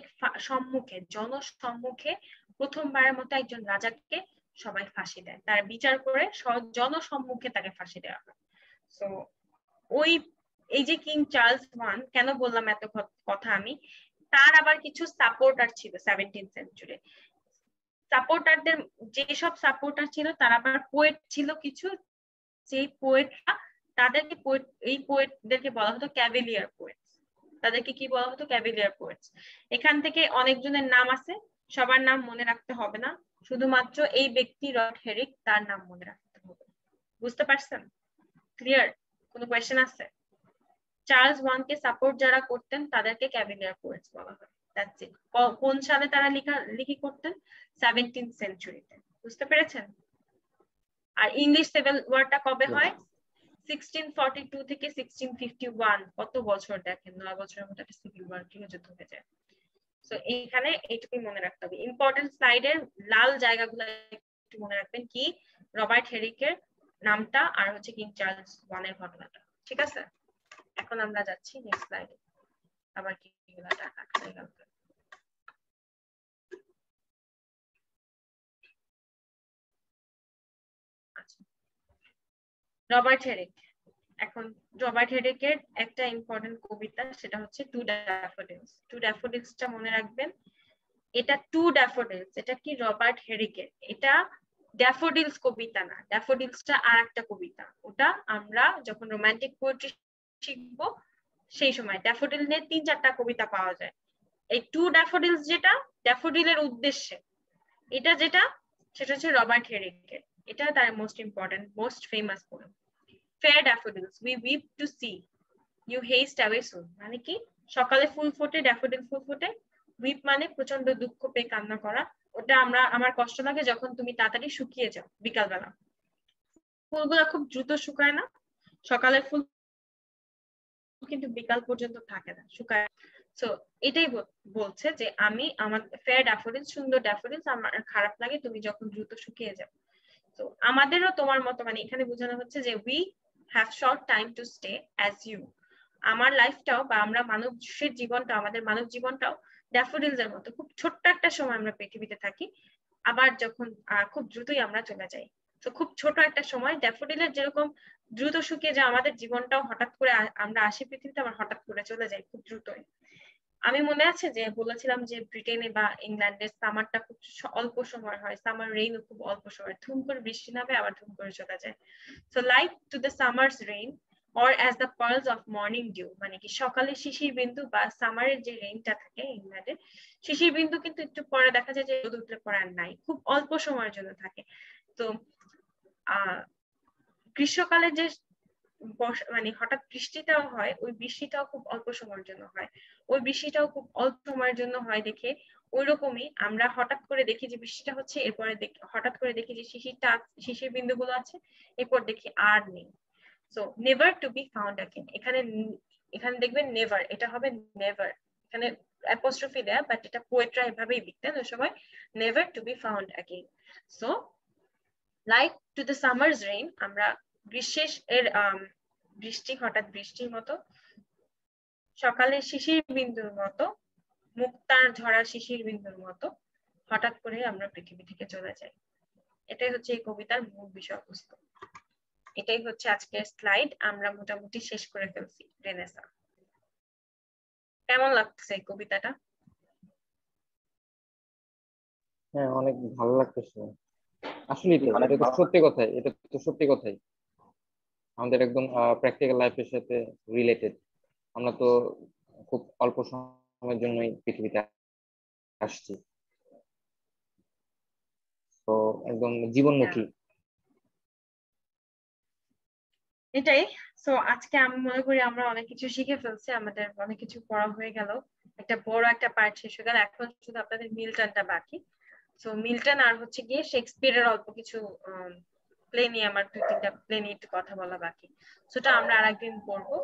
সম্মুখে, জনসম্মুখে প্রথমবারের মতো একজন রাজাকে সবাই ফাঁসি দেয়, তার বিচার করে জনসম্মুখে তাকে ফাঁসি দেওয়া হয়। সো ওই এই যে কিং চার্লস ওয়ান, কেন বললাম এত কথা আমি, তার আবার কিছু সাপোর্টার ছিল 17th সেঞ্চুরি। সাপোর্টারদের, যেসব সাপোর্টার ছিল তারা আবার পোয়েট ছিল কিছু, সেই পোয়েটরা, তাদেরকে এই পোয়েটদেরকে বলা হতো ক্যাভেলিয়ার পোয়েটস। তাদেরকে কি বলা হতো? Cavalier poets. এখান থেকে অনেকজনের নাম আছে, সবার নাম মনে রাখতে হবে না, শুধুমাত্র এই ব্যক্তি রবার্ট হেরিক, তার নাম মনে রাখতে হবে। বুঝতে পারছেন? ক্লিয়ার? কোনো কোয়েশ্চেন আছে? চার্লস ওয়ানকে সাপোর্ট যারা করতেন তাদেরকে ক্যাভেলিয়ার পোয়েটস বলা হয়। That's it. কোন সালে তারা লিখি করতেন? 17th সেঞ্চুরিতে। বুঝতে পেরেছেন? আর ইংলিশ সিভিল ওয়ারটা কবে হয়? 1642 থেকে 1651। কত বছর দেখেন, 9 বছরের মধ্যে একটা সিভিল ওয়ার, গৃহযুদ্ধ হয়ে যায়। তো এইখানে এইটুকুই মনে রাখতে হবে, ইম্পর্টেন্ট স্লাইডের লাল জায়গাগুলো একটু মনে রাখবেন, কি রবার্ট হেরিকের নামটা আর হচ্ছে কিং চার্লস ওয়ানের ঘটনাটা। ঠিক আছে, এখন আমরা যাচ্ছি নেক্সট স্লাইডে। আবার কি টাকা খাই গেল। আচ্ছা, রবার্ট হেরিক। এখন রবার্ট হেরিকের একটা ইম্পর্টেন্ট কবিতা, সেটা হচ্ছে টু ড্যাফোডিলস। টু ড্যাফোডিলসটা মনে রাখবেন, এটা টু ড্যাফোডিলস, এটা কি রবার্ট হেরিকের, এটা ড্যাফোডিলস কবিতা না, ড্যাফোডিলসটা আর একটা কবিতা, ওটা আমরা যখন রোমান্টিক পোয়েট্রি শিখবো সেই সময় ড্যাফোডিল নিয়ে 3-4টা কবিতা পাওয়া যায়। এই টু ড্যাফোডিলস যেটা ড্যাফোডিলের উদ্দেশ্যে, এটা যেটা, সেটা হচ্ছে রবার্ট হেরিকের, এটা তার most important, most famous poem. Fair daffodils, we weep to see you haste away soon, মানে কি, সকালে ফুল ফোটে, ড্যাফোডিল ফুল ফোটে, উইপ মানে প্রচন্ড দুঃখ পেয়ে কান্না করা, ওটা আমার কষ্ট লাগে যখন তুমি তাড়াতাড়ি শুকিয়ে যাও বিকালবেলা। ফুলগুলো খুব দ্রুত শুকায় না, সকালের ফুল কিন্তু বিকাল পর্যন্ত থাকে না, শুকায়। সো এটাই বলছে যে আমার ফেয়ার ড্যাফোডিল, সুন্দর ড্যাফোডিলস, আমার খারাপ লাগে তুমি যখন দ্রুত শুকিয়ে যাও। তো আমাদেরও তোমার মতো, মানে এখানে বোঝানো হচ্ছে যে we have short time to stay as you. আমার লাইফটাও বা আমরা মানুষের জীবনটা, আমাদের মানব জীবনটাও ড্যাফোডিলস এর মতো, খুব ছোট্ট একটা সময় আমরা পৃথিবীতে থাকি, আবার যখন খুব দ্রুতই আমরা চলে যাই। তো খুব ছোট একটা সময়, ড্যাফোডিলের যেরকম দ্রুত শুকিয়ে যায়, আমাদের জীবনটাও হঠাৎ করে আমরা আসি পৃথিবীতে, আবার হঠাৎ করে চলে যাই খুব দ্রুতই। আমি মনে আছে যে বলেছিলাম যে ব্রিটেনে বা ইংল্যান্ডের সামারটা খুব অল্প সময় হয়, সামার রেইন খুব অল্প সময়, ধুম করে বৃষ্টি নামে আবার ধুম করে চলে যায়। So like to the summer's rain or as the pearls of morning dew, মানে কি সকালে শিশির বিন্দু বা সামারের যে রেইনটা থাকে ইংল্যান্ডে, শিশির বিন্দু কিন্তু একটু পরে দেখা যায় যে রোদ উঠলে পরে আর নাই, খুব অল্প সময়ের জন্য থাকে। তো গ্রীষ্মকালে যে মানে হঠাৎ বৃষ্টিটাও হয়, ওই বৃষ্টিটাও খুব অল্প সময়ের জন্য হয়, ওই বৃষ্টিটাও খুব অল্প সময়ের জন্য হয় দেখে ওইরকমই আমরা হঠাৎ করে দেখি যে বৃষ্টিটা হচ্ছে, এরপরে হঠাৎ করে দেখি যে শিশির বিন্দুগুলো আছে, এরপর দেখি আর নেই। So never to be found again, এখানে দেখবেন নেভার, এটা হবে নেভার, এখানে অ্যাপোস্ট্রফি দেয়া, বাট এটা পোয়েটরা এভাবেই লিখতেন ওই সময়, never to be found again. So like to the summer's rain, আমরা গ্রীষ্মের বৃষ্টি, হঠাৎ বৃষ্টির মতো, সকালের শিশির বিন্দুর মতো, মুক্তার ঝরা শিশির বিন্দুর মতো হঠাৎ করে আমরা পৃথিবী থেকে চলে যাই। এটাই হচ্ছে এই কবিতার মূল বিষয়বস্তু। এটাই হচ্ছে আজকের স্লাইড, আমরা মোটামুটি শেষ করে ফেলছি রেনেসা। কেমন লাগছে এই কবিতাটা? হ্যাঁ, অনেক ভালো লাগতেছে। আসলে এটা তো সত্যি কথাই, এটা তো সত্যি কথাই আমাদের একদম প্র্যাকটিক্যাল লাইফের সাথে রিলেটেড। আমরা তো খুব অল্প সময়ের জন্যই পৃথিবীতে আসছি, তো একদম জীবনমুখী। এটাই। সো আজকে আমি মনে করি আমরা অনেক কিছু শিখে ফেলছি, আমাদের অনেক কিছু পড়া হয়ে গেল, একটা বড় একটা পার্ট শেষ হয়ে গেল। এখন শুধু আপনাদের মিল্টনটা বাকি। সো মিল্টন আর হচ্ছে গিয়ে শেক্সপিয়ারের অল্প কিছু প্লে নিয়ে, আমার 2-3টা প্লে নিয়ে একটু কথা বলা বাকি, সেটা আমরা আরেকদিন পড়বো।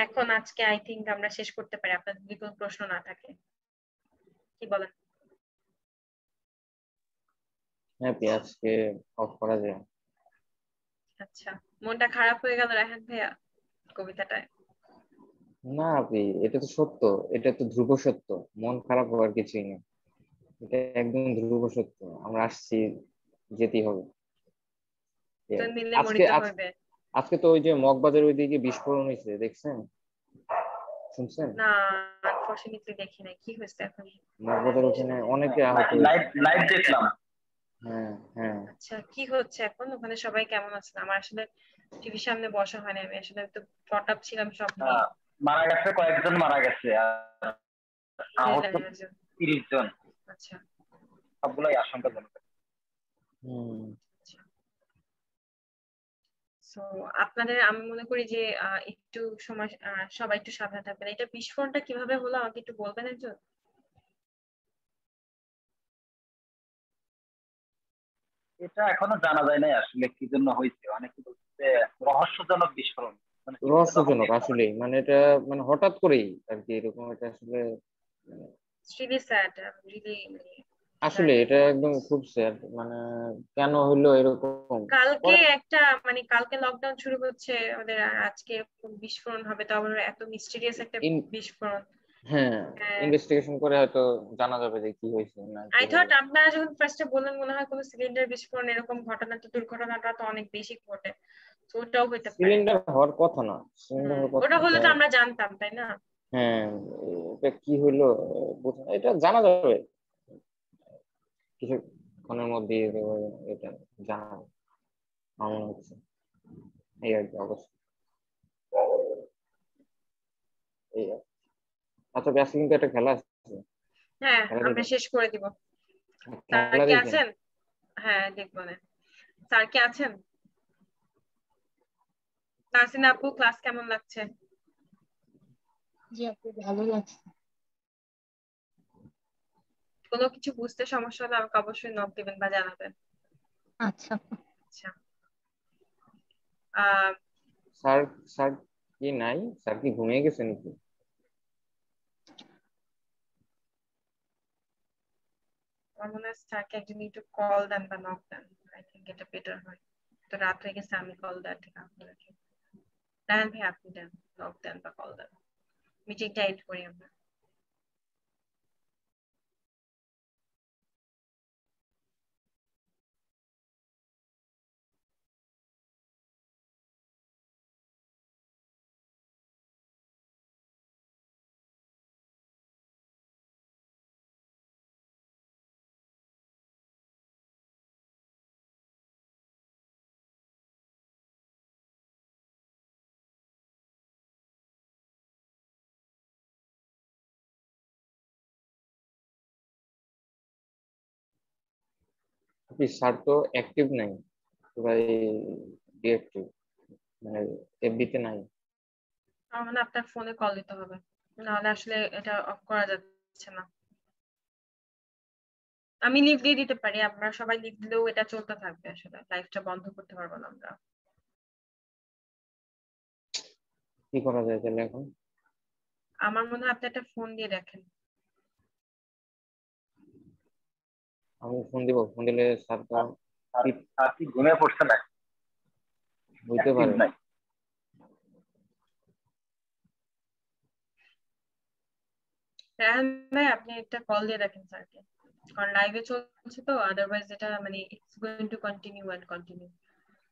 এখন আজকে আই থিঙ্ক আমরা শেষ করতে পারি, আপনাদের যদি কোনো প্রশ্ন না থাকে, কি বলেন? হ্যাঁ, আজকে অফ করা যায়। আচ্ছা, মনটা খারাপ হয়ে গেল রায়হান ভাইয়া কবিতাটায়? না আপনি, এটা তো সত্য, এটা তো ধ্রুব সত্য, মন খারাপ হওয়ার কিছুই নেই, এটা একদম ধ্রুব সত্য। আমরা আসছি, যেতেই হবে। দুজন মিলে আজকে মরিতে হইবে। আজকে তো ওই যে মগবাজার ওইদিকে বিস্ফোরণ হয়েছে, দেখছেন? শুনছেন? না, আনফরচুনেটলি দেখি নাই, কি হয়েছে এখন? মগবাজার ওখানে অনেকে আহত লাইভ হয়েছে। লাইভ দেখলাম। হ্যাঁ হ্যাঁ। আচ্ছা, কি হচ্ছে এখন ওখানে, সবাই কেমন আছেন? আমার আসলে টিভির সামনে বসা হয়নি, আমি আসলে তো ফট আপ ছিলাম সব নিয়ে। মারা গেছে, কয়েকজন মারা গেছে, আর আহত 30 জন। আচ্ছা সবগুলোই আশঙ্কাজনক। হুম। সো আপনাদের, আমি মনে করি যে একটু সময় সবাই একটু সাবধানে থাকবেন। এটা বিস্ফোরণটা কিভাবে হলো আমাকে একটু বলবেন একজন? এটা এখনো জানা যায় নাই আসলে কি জন্য হয়েছে। অনেকে বলছে রহস্যজনক বিস্ফোরণ, মানে কিভাবে তখন রহস্যজনক আসলে, মানে এটা মানে হঠাৎ করেই আর কি এরকম, এটা আসলে মানে রিয়েলি স্যাড, রিয়েলি আসলে এটা একদম খুব স্যাড, মানে কেন হইলো এরকম। কালকে পরে একটা, মানে কালকে লকডাউন শুরু হচ্ছে আমাদের, আর আজকে এরকম বিস্ফোরণ হবে, তো আবার এত মিস্টিরিয়াস একটা বিস্ফোরণ। হ্যাঁ, ইনভেস্টিগেশন করে হয়তো জানা যাবে যে কি হয়েছে না কি আই হলো। থট আপনারা যখন ফার্স্টে বললেন মনে হয় কোনো সিলিন্ডার বিস্ফোরণ, এরকম ঘটনা তো, দুর্ঘটনাটা তো অনেক বেশি ঘটে, তো ওটাও হইতে পারে। সিলিন্ডার হওয়ার কথা না, সিলিন্ডার হওয়ার কথা ওটা না। হলে তো আমরা জানতাম, তাই না? হ্যাঁ, এটা কি হইলো এটা জানা যাবে কিছুক্ষণের মধ্যে, এটা জানা যাবে আমার মনে হচ্ছে, এই আর কি অবস্থা। এই আর কি। আচ্ছা, আজকে কিন্তু একটা খেলা আছে, হ্যাঁ, খেলা আমরা দেখেন, শেষ করে দিব। স্যার খেলা কি দেখেন। আছেন? হ্যাঁ, দেখবো না। স্যার কি আছেন? তাহসিন আপু, ক্লাস কেমন লাগছে? জি আপু, ভালো লাগছে। কোনো কিছু বুঝতে সমস্যা হলে আমাকে অবশ্যই নক দিবেন বা জানাবেন। আচ্ছা আপু। আচ্ছা। আহ স্যার, স্যার কি নাই? স্যার কি ঘুমিয়ে গেছে নাকি? আমার মনে হয় স্যারকে একজন একটু কল দেন বা নক দেন, আই থিঙ্ক এটা বেটার হয়। তো রাত হয়ে গেছে, আমি কল দেওয়ার থেকে আপনাকে, রায়হান ভাই আপনি দেন, নক দেন বা কল দেন, মিটিংটা এন্ড করি আমরা। স্যার তো অ্যাক্টিভ নাই, পুরাই ডিঅ্যাক্টিভ। মানে এফবিতে নাই। আমার মানে আপনার ফোনে কল দিতে হবে, নাহলে আসলে এটা অফ করা যাচ্ছে না। আমি লিভ দিয়ে দিতে পারি, আপনারা সবাই লিভ দিলেও এটা চলতে থাকবে, আসলে লাইভটা বন্ধ করতে পারবো না আমরা। কি করা যায় তাহলে এখন? আমার মনে হয় আপনি একটা ফোন দিয়ে দেখেন। আমি ফোন দিব, ফোন দিলে স্যার তো আর কি ঘুমিয়ে পড়ছে না, হইতে পারে। নাই। রায়হান ভাই আপনি একটা কল দিয়ে দেখেন স্যারকে, কারণ লাইভে চলছে তো, আদারওয়াইজ এটা মানে it's going to continue and continue,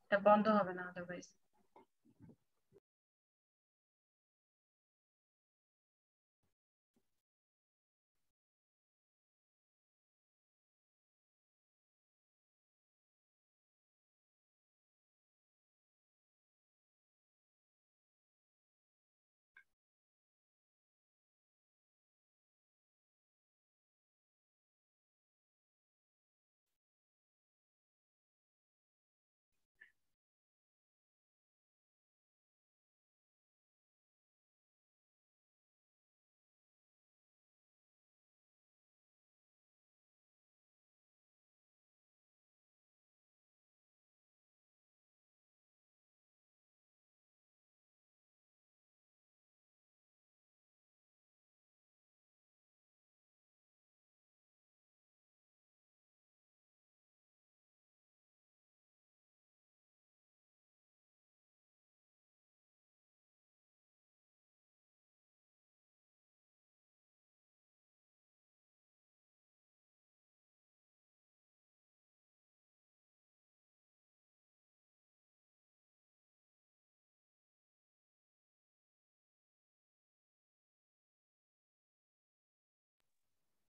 এটা বন্ধ হবে না আদারওয়াইজ।